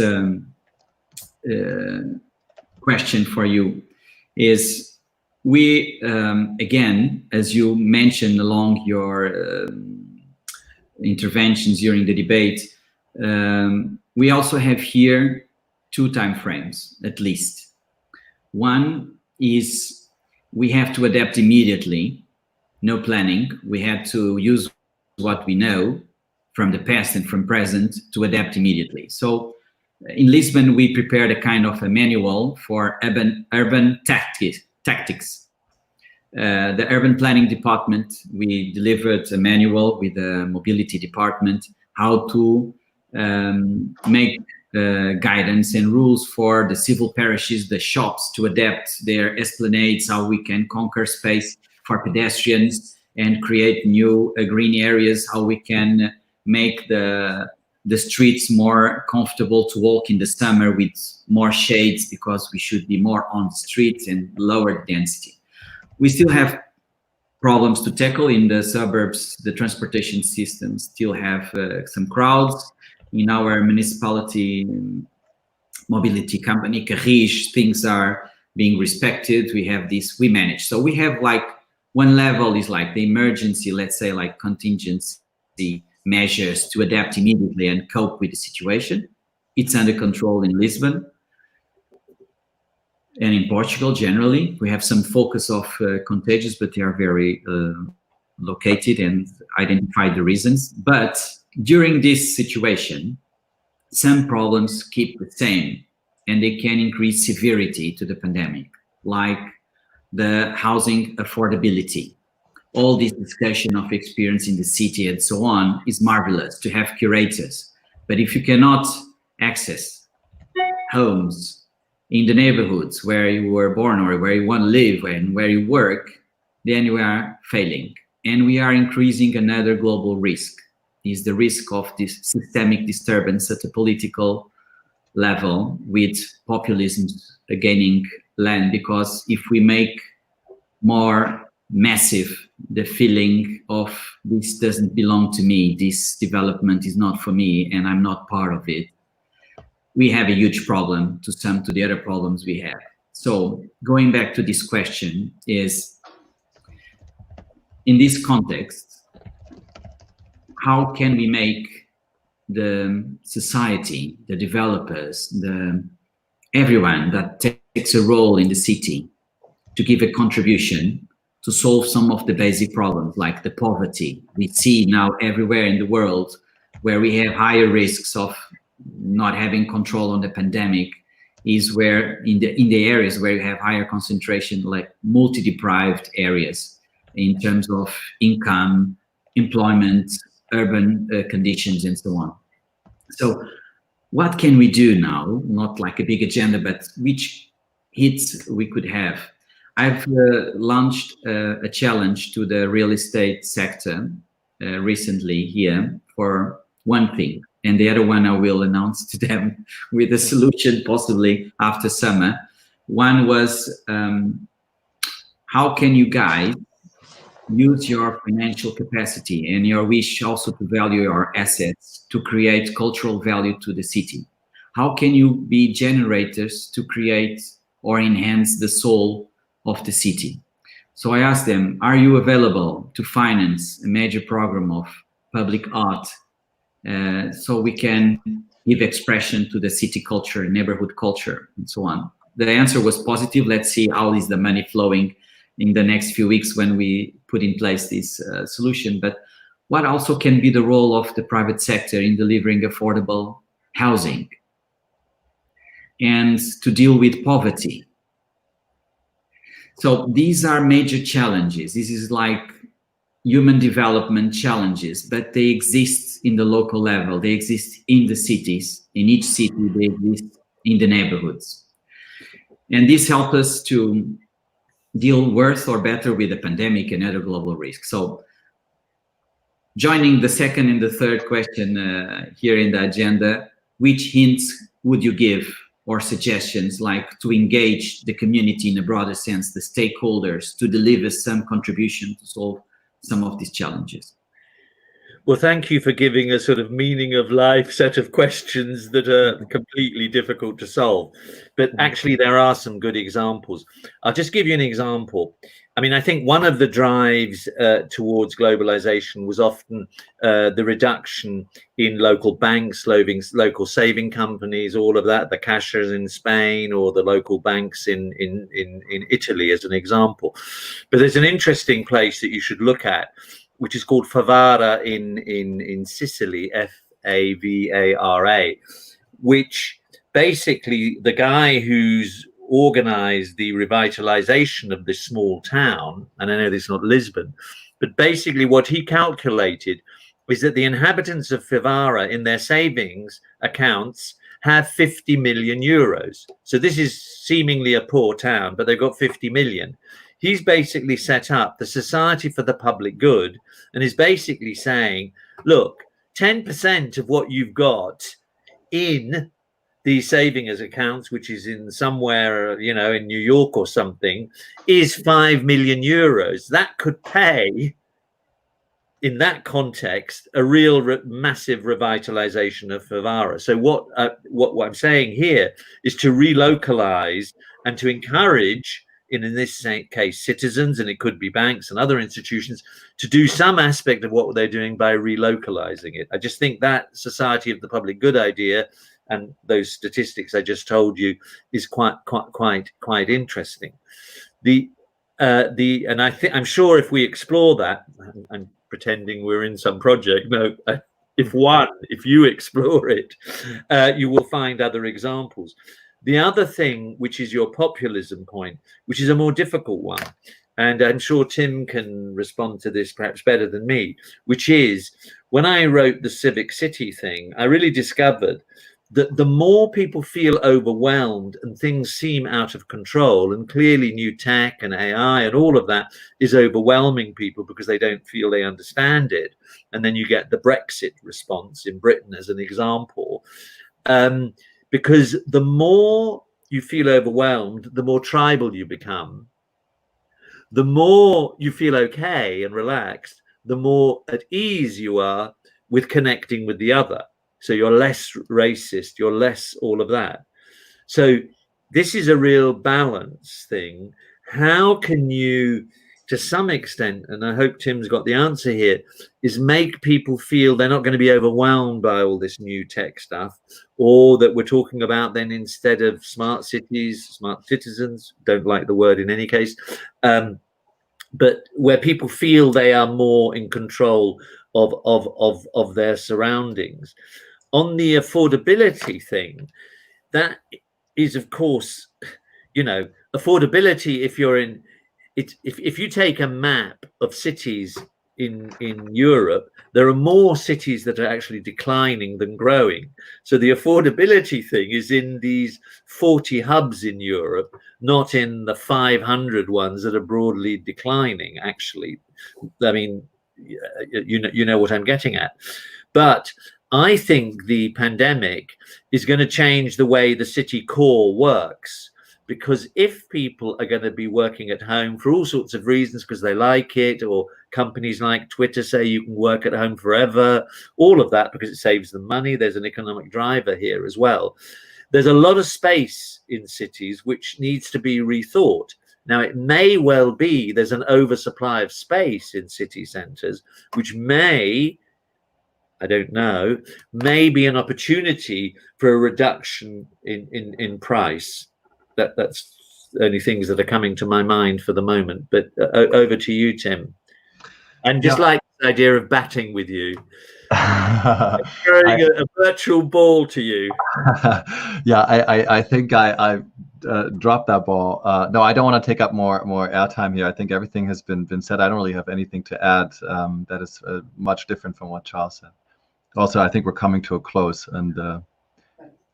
question for you is, we again, as you mentioned along your interventions during the debate, we also have here 2 time frames at least. One is we have to adapt immediately, no planning. We have to use what we know from the past and from present to adapt immediately. So in Lisbon, we prepared a kind of a manual for urban tactics. The urban planning department, we delivered a manual with the mobility department, how to make guidance and rules for the civil parishes, the shops, to adapt their esplanades, how we can conquer space for pedestrians and create new green areas, how we can make the streets more comfortable to walk in the summer with more shades, because we should be more on the streets and lower density. We still have problems to tackle in the suburbs. The transportation systems still have some crowds. In our municipality mobility company, Carris, things are being respected. We have this, we manage. So we have like one level is like the emergency, let's say like contingency measures to adapt immediately and cope with the situation. It's under control in Lisbon and in Portugal generally. We have some focus of contagious, but they are very located and identify the reasons. But during this situation, some problems keep the same, and they can increase severity to the pandemic, like the housing affordability. All this discussion of experience in the city and so on is marvelous to have curators. But if you cannot access homes in the neighborhoods where you were born or where you want to live and where you work, then we are failing. And we are increasing another global risk, is the risk of this systemic disturbance at a political level with populism gaining land. Because if we make more massive the feeling of this doesn't belong to me, this development is not for me, and I'm not part of it, we have a huge problem to sum to the other problems we have. So going back to this question is, in this context, how can we make the society, the developers, everyone that takes a role in the city to give a contribution to solve some of the basic problems, like the poverty we see now everywhere in the world, where we have higher risks of not having control on the pandemic, is where in the areas where you have higher concentration, like multi-deprived areas in terms of income, employment, urban conditions, and so on. So what can we do now? Not like a big agenda, but which hits we could have. I've launched a challenge to the real estate sector recently here for one thing, and the other one I will announce to them with a solution possibly after summer. One was, how can you guys use your financial capacity and your wish also to value your assets to create cultural value to the city? How can you be generators to create or enhance the soul of the city? So I asked them, are you available to finance a major program of public art so we can give expression to the city culture, neighborhood culture, and so on? The answer was positive. Let's see how is the money flowing in the next few weeks when we put in place this solution. But what also can be the role of the private sector in delivering affordable housing and to deal with poverty? So these are major challenges. This is like human development challenges, but they exist in the local level. They exist in the cities. In each city, they exist in the neighborhoods. And this helps us to deal worse or better with the pandemic and other global risks. So joining the second and the third question here in the agenda, which hints would you give or suggestions, like to engage the community in a broader sense, the stakeholders, to deliver some contribution to solve some of these challenges? Well, thank you for giving a sort of meaning of life set of questions that are completely difficult to solve. But actually, there are some good examples. I'll just give you an example. I mean, I think one of the drives towards globalization was often the reduction in local banks, local saving companies, all of that, the caixas in Spain or the local banks in Italy, as an example. But there's an interesting place that you should look at, which is called Favara in Sicily, Favara, which basically the guy who's organized the revitalization of this small town, and I know this is not Lisbon, but basically what he calculated is that the inhabitants of Favara in their savings accounts have 50 million euros. So this is seemingly a poor town, but they've got 50 million. He's basically set up the Society for the Public Good and is basically saying, look, 10% of what you've got in these savings accounts, which is in somewhere, you know, in New York or something, is 5 million euros. That could pay, in that context, a real massive revitalization of Favara. So what I'm saying here is to relocalize and to encourage, in this case, citizens, and it could be banks and other institutions, to do some aspect of what they're doing by relocalizing it. I just think that Society of the Public Good idea and those statistics I just told you is quite interesting. I'm sure if we explore that, I'm pretending we're in some project. No, if you explore it, you will find other examples. The other thing, which is your populism point, which is a more difficult one, and I'm sure Tim can respond to this perhaps better than me, which is when I wrote the Civic City thing, I really discovered that the more people feel overwhelmed and things seem out of control, and clearly new tech and AI and all of that is overwhelming people because they don't feel they understand it. And then you get the Brexit response in Britain as an example. Because the more you feel overwhelmed, the more tribal you become. The more you feel okay and relaxed, the more at ease you are with connecting with the other. So you're less racist, you're less all of that. So this is a real balance thing. How can you, to some extent, and I hope Tim's got the answer here, is make people feel they're not going to be overwhelmed by all this new tech stuff, or that we're talking about then, instead of smart cities, smart citizens, don't like the word in any case, but where people feel they are more in control of their surroundings. On the affordability thing, that is, of course, affordability. If you're in it, if you take a map of cities in Europe, there are more cities that are actually declining than growing. So the affordability thing is in these 40 hubs in Europe, not in the 500 ones that are broadly declining. Actually, I mean, you know what I'm getting at. But I think the pandemic is going to change the way the city core works, because if people are going to be working at home for all sorts of reasons, because they like it, or companies like Twitter say you can work at home forever, all of that because it saves them money, there's an economic driver here as well. There's a lot of space in cities which needs to be rethought. Now, it may well be there's an oversupply of space in city centres, which may, I don't know, may be an opportunity for a reduction in price. That's only things that are coming to my mind for the moment. But over to you, Tim. And just like the idea of batting with you, throwing a virtual ball to you. Yeah, I think I dropped that ball. No, I don't want to take up more airtime here. I think everything has been said. I don't really have anything to add that is much different from what Charles said. Also, I think we're coming to a close, and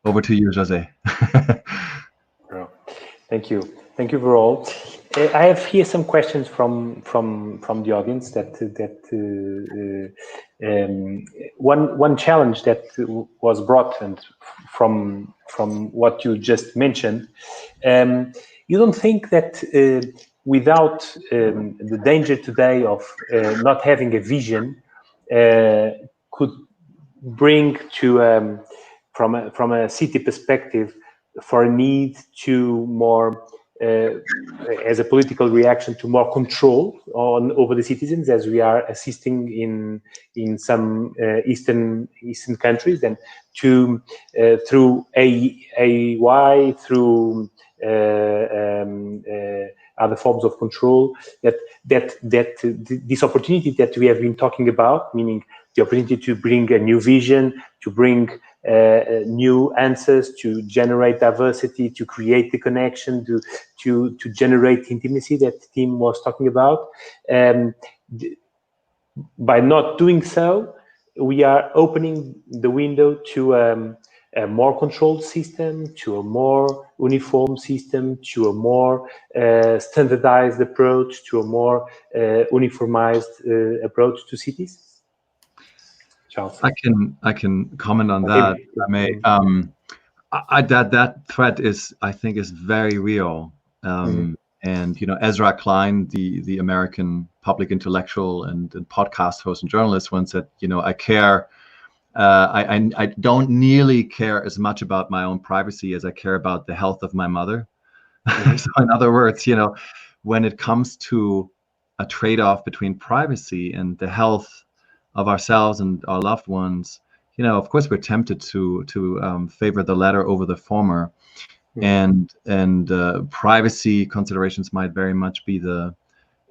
over to you, Jose. Thank you for all. I have here some questions from the audience. One challenge that was brought and from what you just mentioned. You don't think that without the danger today of not having a vision could bring to from a city perspective for a need to more as a political reaction to more control over the citizens, as we are assisting in some eastern countries, and to through AI, through other forms of control, that this opportunity that we have been talking about, meaning the opportunity to bring a new vision, to bring new answers, to generate diversity, to create the connection, to generate intimacy that Tim was talking about. By not doing so, we are opening the window to a more controlled system, to a more uniform system, to a more standardized approach, to a more uniformized approach to cities. Charles. I can comment on that. I may. That threat is, I think, is very real. And Ezra Klein, the American public intellectual and podcast host and journalist, once said, I care. I don't nearly care as much about my own privacy as I care about the health of my mother. So in other words, when it comes to a trade-off between privacy and the health of ourselves and our loved ones, of course we're tempted to favor the latter over the former, and privacy considerations might very much be the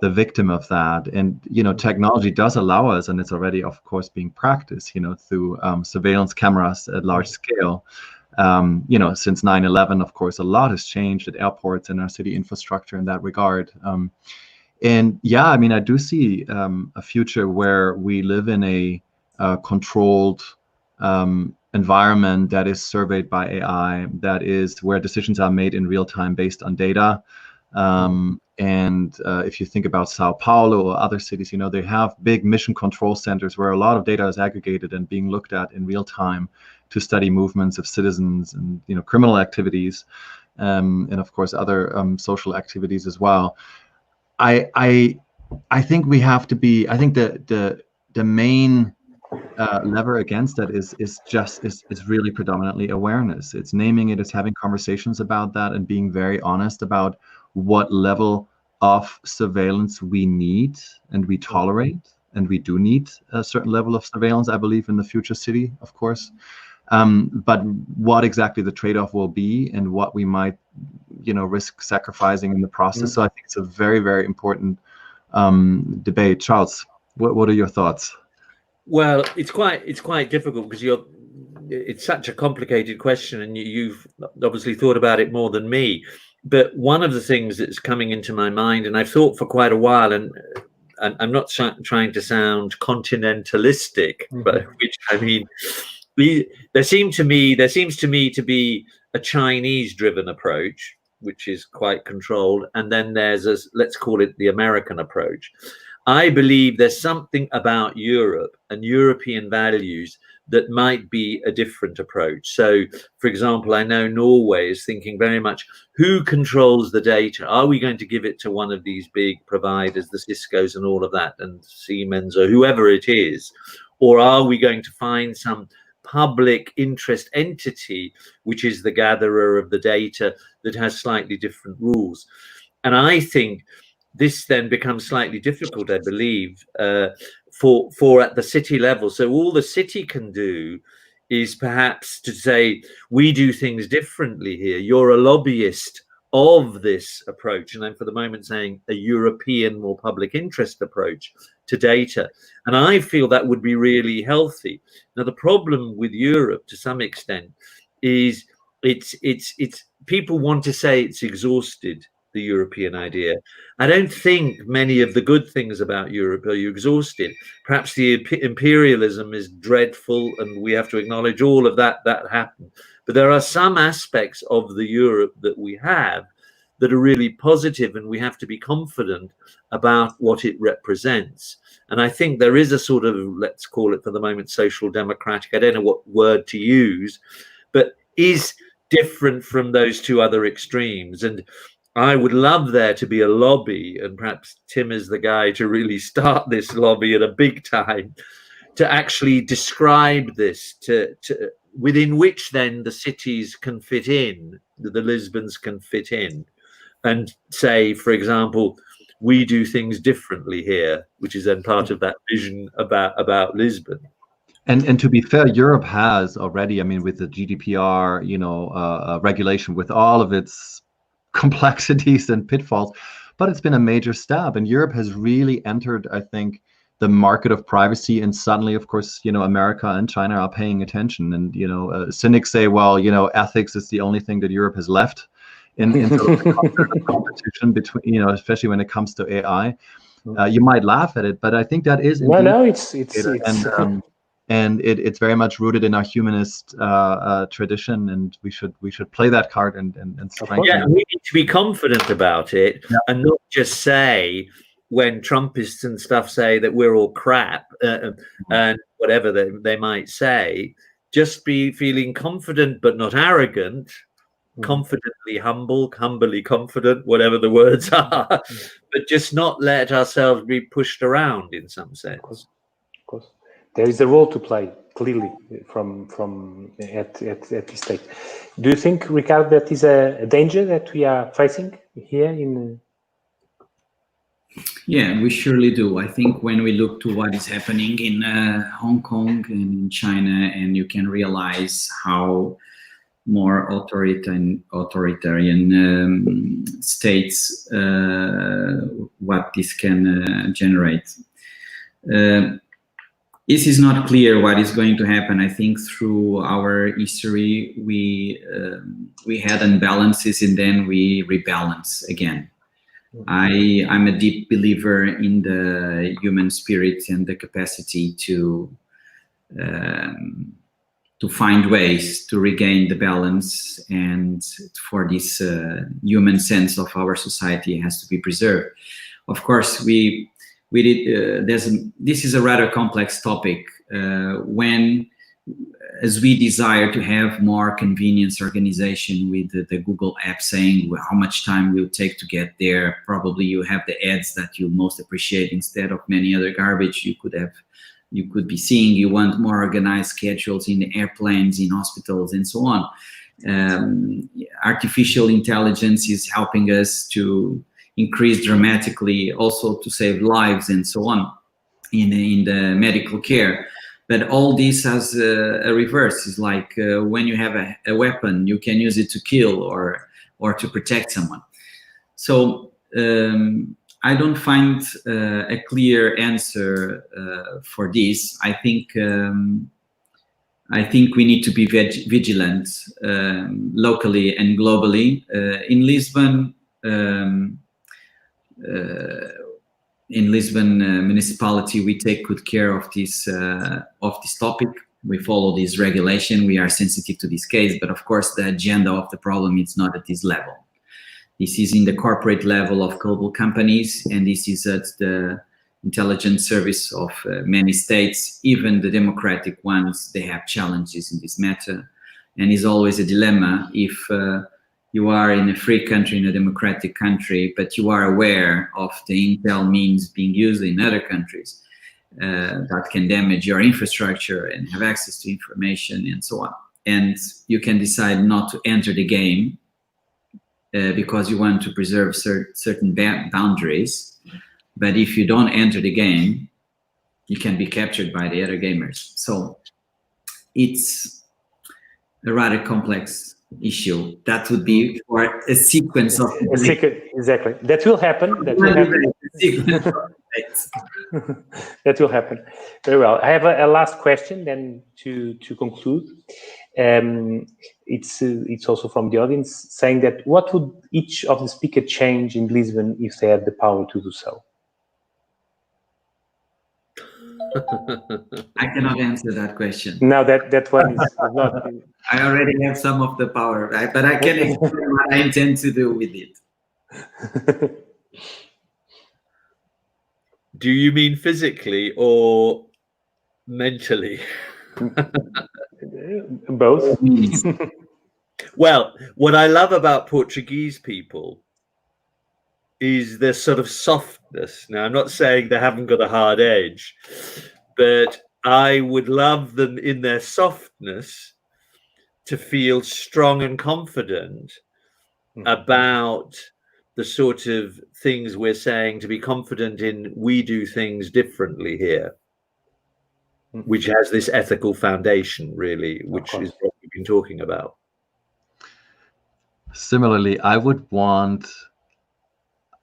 the victim of that. And technology does allow us, and it's already of course being practiced through surveillance cameras at large scale. Since 9/11, of course, a lot has changed at airports and our city infrastructure in that regard. And yeah, I mean, I do see a future where we live in a controlled environment that is surveyed by AI, that is where decisions are made in real time based on data. And if you think about Sao Paulo or other cities, they have big mission control centers where a lot of data is aggregated and being looked at in real time to study movements of citizens and criminal activities, and of course other social activities as well. I think we have to be. I think the main lever against that is really predominantly awareness. It's naming it, it's having conversations about that, and being very honest about what level of surveillance we need and we tolerate, and we do need a certain level of surveillance, I believe, in the future city, of course. But what exactly the trade-off will be and what we might, risk sacrificing in the process. So I think it's a very, very important debate. Charles, what are your thoughts? Well, it's quite difficult because it's such a complicated question, and you've obviously thought about it more than me. But one of the things that's coming into my mind, and I've thought for quite a while, and I'm not trying to sound continentalistic, but which I mean, there seems to me to be a Chinese-driven approach, which is quite controlled, and then there's let's call it the American approach. I believe there's something about Europe and European values that might be a different approach. So, for example, I know Norway is thinking very much, who controls the data? Are we going to give it to one of these big providers, the Ciscos and all of that, and Siemens or whoever it is? Or are we going to find some public interest entity, which is the gatherer of the data, that has slightly different rules? And I think this then becomes slightly difficult, I believe, for at the city level. So all the city can do is perhaps to say, we do things differently here. You're a lobbyist of this approach. And I'm for the moment saying a European, more public interest approach to data. And I feel that would be really healthy. Now, the problem with Europe to some extent is it's people want to say it's exhausted, the European idea. I don't think many of the good things about Europe are exhausted. Perhaps the imperialism is dreadful, and we have to acknowledge all of that happened. But there are some aspects of the Europe that we have that are really positive, and we have to be confident about what it represents. And I think there is a sort of, let's call it for the moment, social democratic, I don't know what word to use, but is different from those two other extremes. And I would love there to be a lobby, and perhaps Tim is the guy to really start this lobby at a big time, to actually describe this, to within which then the cities can fit in, the Lisbons can fit in, and say, for example, we do things differently here, which is then part of that vision about Lisbon. And to be fair, Europe has already, I mean, with the GDPR, regulation, with all of its complexities and pitfalls, but it's been a major step, and Europe has really entered, I think, the market of privacy. And suddenly, of course, America and China are paying attention. And cynics say, well, ethics is the only thing that Europe has left in sort of the competition between, especially when it comes to AI. You might laugh at it, but I think that is it's and it's very much rooted in our humanist tradition, and we should play that card and strengthen it. it. We need to be confident about it, and not just say, when Trumpists and stuff say that we're all crap and whatever they might say, just be feeling confident but not arrogant, confidently humble, humbly confident, whatever the words are, but just not let ourselves be pushed around in some sense. Of course. There is a role to play, clearly, from at this stage. Do you think, Ricardo, that is a danger that we are facing here in? Yeah, we surely do. I think when we look to what is happening in Hong Kong and in China, and you can realize how more authoritarian states, what this can generate. This is not clear what is going to happen. I think through our history, we had imbalances and then we rebalance again. I'm a deep believer in the human spirit and the capacity to find ways to regain the balance, and for this human sense of our society has to be preserved. Of course, this is a rather complex topic as we desire to have more convenience organization with the Google app saying how much time will take to get there. Probably you have the ads that you most appreciate instead of many other garbage you could be seeing. You want more organized schedules in the airplanes, in hospitals, and so on. Artificial intelligence is helping us to increase dramatically, also to save lives and so on in the medical care. But all this has a reverse. It's like when you have a weapon, you can use it to kill or to protect someone. So I don't find a clear answer for this. I think we need to be vigilant locally and globally. In Lisbon municipality, we take good care of this topic. We follow this regulation. We are sensitive to this case, but of course, the agenda of the problem is not at this level. This is in the corporate level of global companies, and this is at the intelligence service of many states, even the democratic ones. They have challenges in this matter, and it's always a dilemma if you are in a free country, in a democratic country, but you are aware of the intel means being used in other countries that can damage your infrastructure and have access to information and so on. And you can decide not to enter the game because you want to preserve certain boundaries. But if you don't enter the game, you can be captured by the other gamers. So it's a rather complex issue. That would be for a sequence of exactly. That will happen. That will happen. That will happen. Very well. I have a last question then to conclude. It's also from the audience saying that what would each of the speakers change in Lisbon if they had the power to do so? I cannot answer that question. No, that one is not. I already have some of the power, right? But I can explain what I intend to do with it. Do you mean physically or mentally? Both. Well, what I love about Portuguese people is their sort of softness. Now, I'm not saying they haven't got a hard edge, but I would love them in their softness to feel strong and confident about the sort of things we're saying, to be confident in we do things differently here, which has this ethical foundation, really, which is what we've been talking about. Similarly, I would want,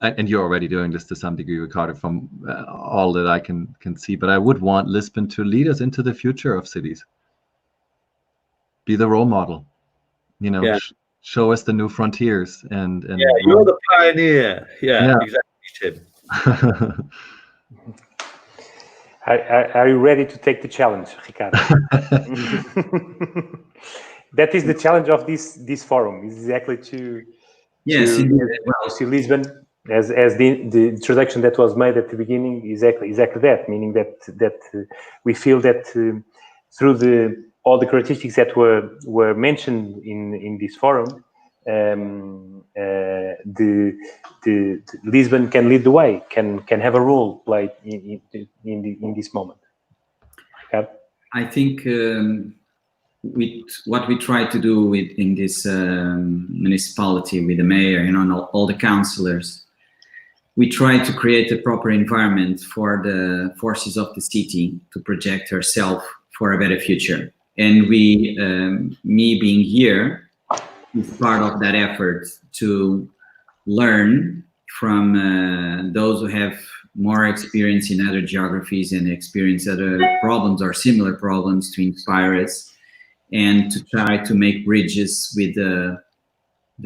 and you're already doing this to some degree, Ricardo, from all that I can see, but I would want Lisbon to lead us into the future of cities. Be the role model, you know, show us the new frontiers. And yeah, you're the pioneer. Yeah. Exactly, Tim. Are you ready to take the challenge, Ricardo? That is the challenge of this forum, is exactly to see Lisbon as the introduction that was made at the beginning, exactly that, meaning that we feel that through all the characteristics that were mentioned in this forum, the Lisbon can lead the way, can have a role played in this moment. Okay? I think with what we try to do in this municipality with the mayor and all the councillors, we try to create a proper environment for the forces of the city to project herself for a better future. And me being here, is part of that effort to learn from those who have more experience in other geographies and experience other problems or similar problems to inspire us, and to try to make bridges with the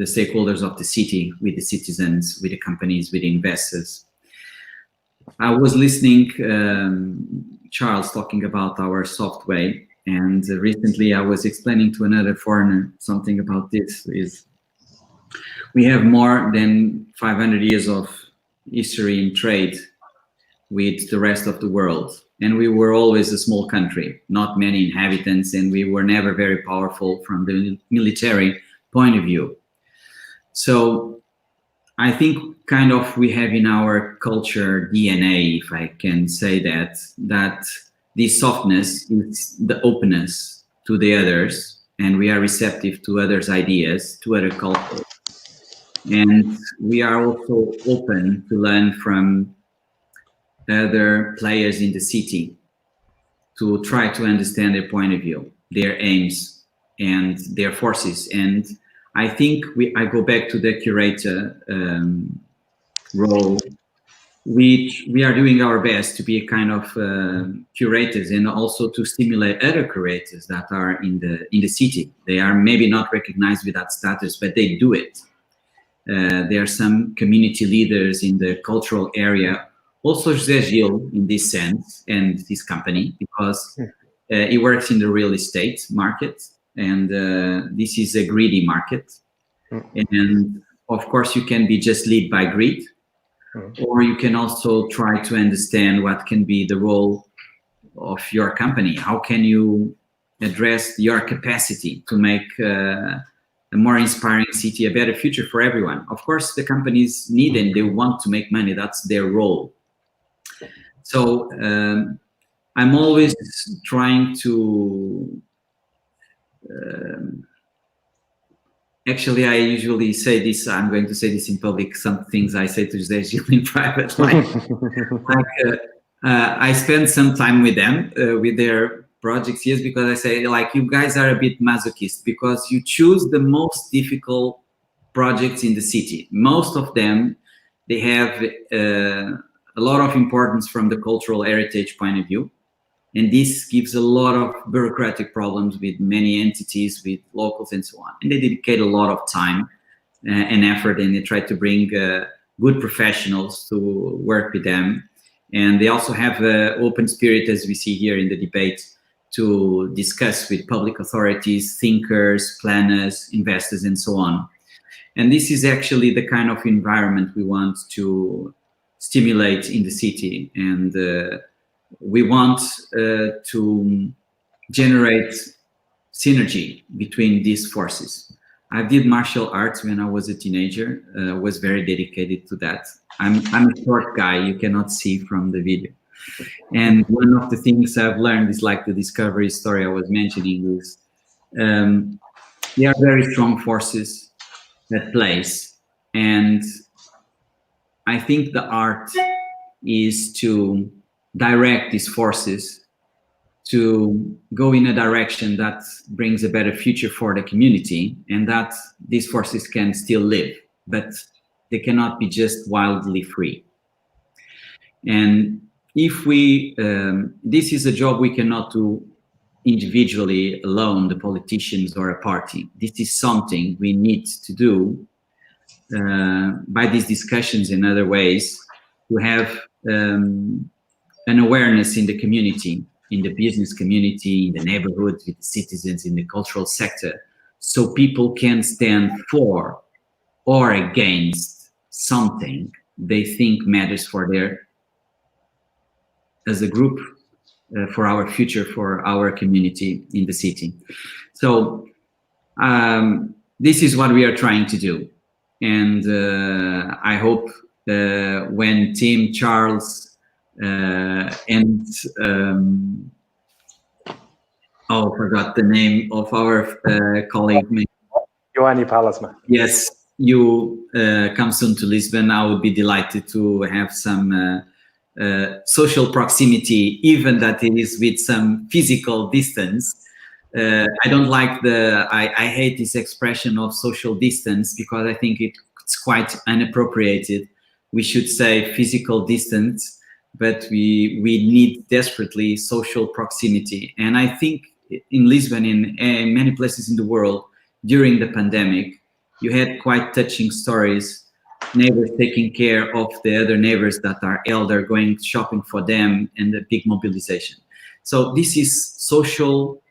stakeholders of the city, with the citizens, with the companies, with the investors. I was listening Charles talking about our software, and recently I was explaining to another foreigner something about this. Is we have more than 500 years of history in trade with the rest of the world, and we were always a small country, not many inhabitants, and we were never very powerful from the military point of view. So I think kind of we have in our culture DNA, if I can say that this softness is the openness to the others, and we are receptive to others' ideas, to other cultures. And we are also open to learn from other players in the city, to try to understand their point of view, their aims, and their forces. And I think I go back to the curator role, which we are doing our best to be a kind of curators, and also to stimulate other curators that are in the city. They are maybe not recognized with that status, but they do it. There are some community leaders in the cultural area, also José Gil in this sense, and his company, because he works in the real estate market, and this is a greedy market. And of course you can be just led by greed, or you can also try to understand what can be the role of your company. How can you address your capacity to make a more inspiring city, a better future for everyone? Of course, the companies need and they want to make money. That's their role. So I'm always trying to actually, I usually say this, I'm going to say this in public, some things I say to José Gil in private. I spend some time with them, with their projects, yes, because I say, like, you guys are a bit masochist because you choose the most difficult projects in the city. Most of them, they have a lot of importance from the cultural heritage point of view. And this gives a lot of bureaucratic problems with many entities, with locals and so on. And they dedicate a lot of time and effort, and they try to bring good professionals to work with them. And they also have an open spirit, as we see here in the debate, to discuss with public authorities, thinkers, planners, investors, and so on. And this is actually the kind of environment we want to stimulate in the city. And we want to generate synergy between these forces. I did martial arts when I was a teenager, was very dedicated to that. I'm a short guy, you cannot see from the video. And one of the things I've learned is, like the discovery story I was mentioning, is there are very strong forces at place. And I think the art is to direct these forces to go in a direction that brings a better future for the community, and that these forces can still live, but they cannot be just wildly free. And if we, this is a job we cannot do individually alone, the politicians or a party. This is something we need to do by these discussions and other ways, to have an awareness in the community, in the business community, in the neighborhoods, with the citizens, in the cultural sector, so people can stand for or against something they think matters for their, as a group, for our future, for our community in the city. So this is what we are trying to do. And I hope when Tim, Charles, and oh, I forgot the name of our colleague. Ioanni Palasma. Yes, you come soon to Lisbon. I would be delighted to have some social proximity, even that it is with some physical distance, I don't like I hate this expression of social distance, because I think it's quite inappropriate. We should say physical distance, but we need desperately social proximity. And I think in Lisbon, in many places in the world, during the pandemic, you had quite touching stories, neighbors taking care of the other neighbors that are elder, going shopping for them, and the big mobilization. So this is social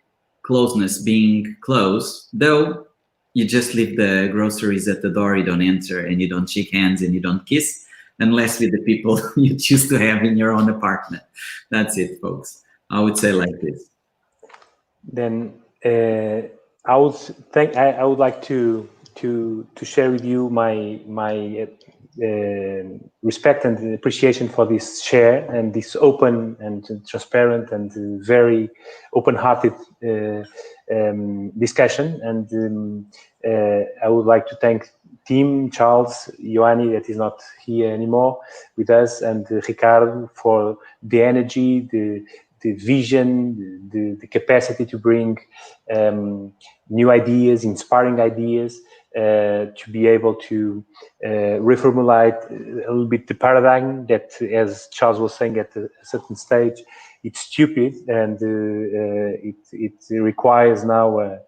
closeness being close, though you just leave the groceries at the door, you don't enter, and you don't shake hands, and you don't kiss, unless with the people you choose to have in your own apartment. That's it, folks. I would say like this. Then I would like to share with you my respect and appreciation for this share and this open and transparent and very open-hearted discussion. And I would like to thank team Charles, Ioanni, that is not here anymore with us, and Ricardo for the energy, the vision, the capacity to bring new ideas, inspiring ideas, to be able to reformulate a little bit the paradigm that, as Charles was saying, at a certain stage, it's stupid, and it requires now a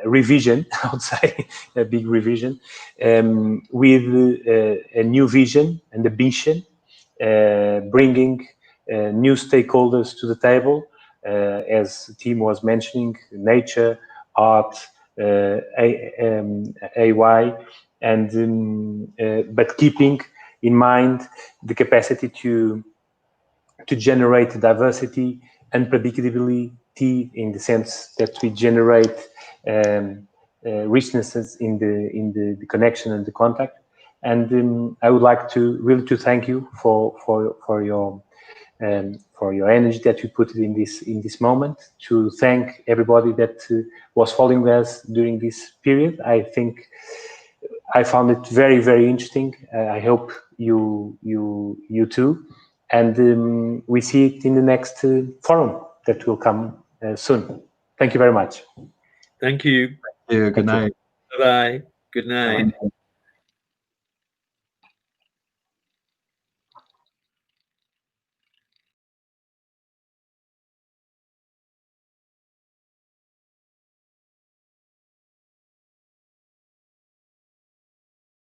revision, I would say, a big revision, with a new vision and ambition, bringing new stakeholders to the table, as Tim was mentioning, nature, art, AI, and but keeping in mind the capacity to generate diversity and predictability, in the sense that we generate richnesses in the connection and the contact. And I would like to really thank you for your energy that you put in this moment, to thank everybody that was following us during this period. I think I found it very, very interesting. I hope you too. And we see it in the next forum that will come soon. Thank you very much. Thank you. Good night. Bye-bye. Good night. Bye.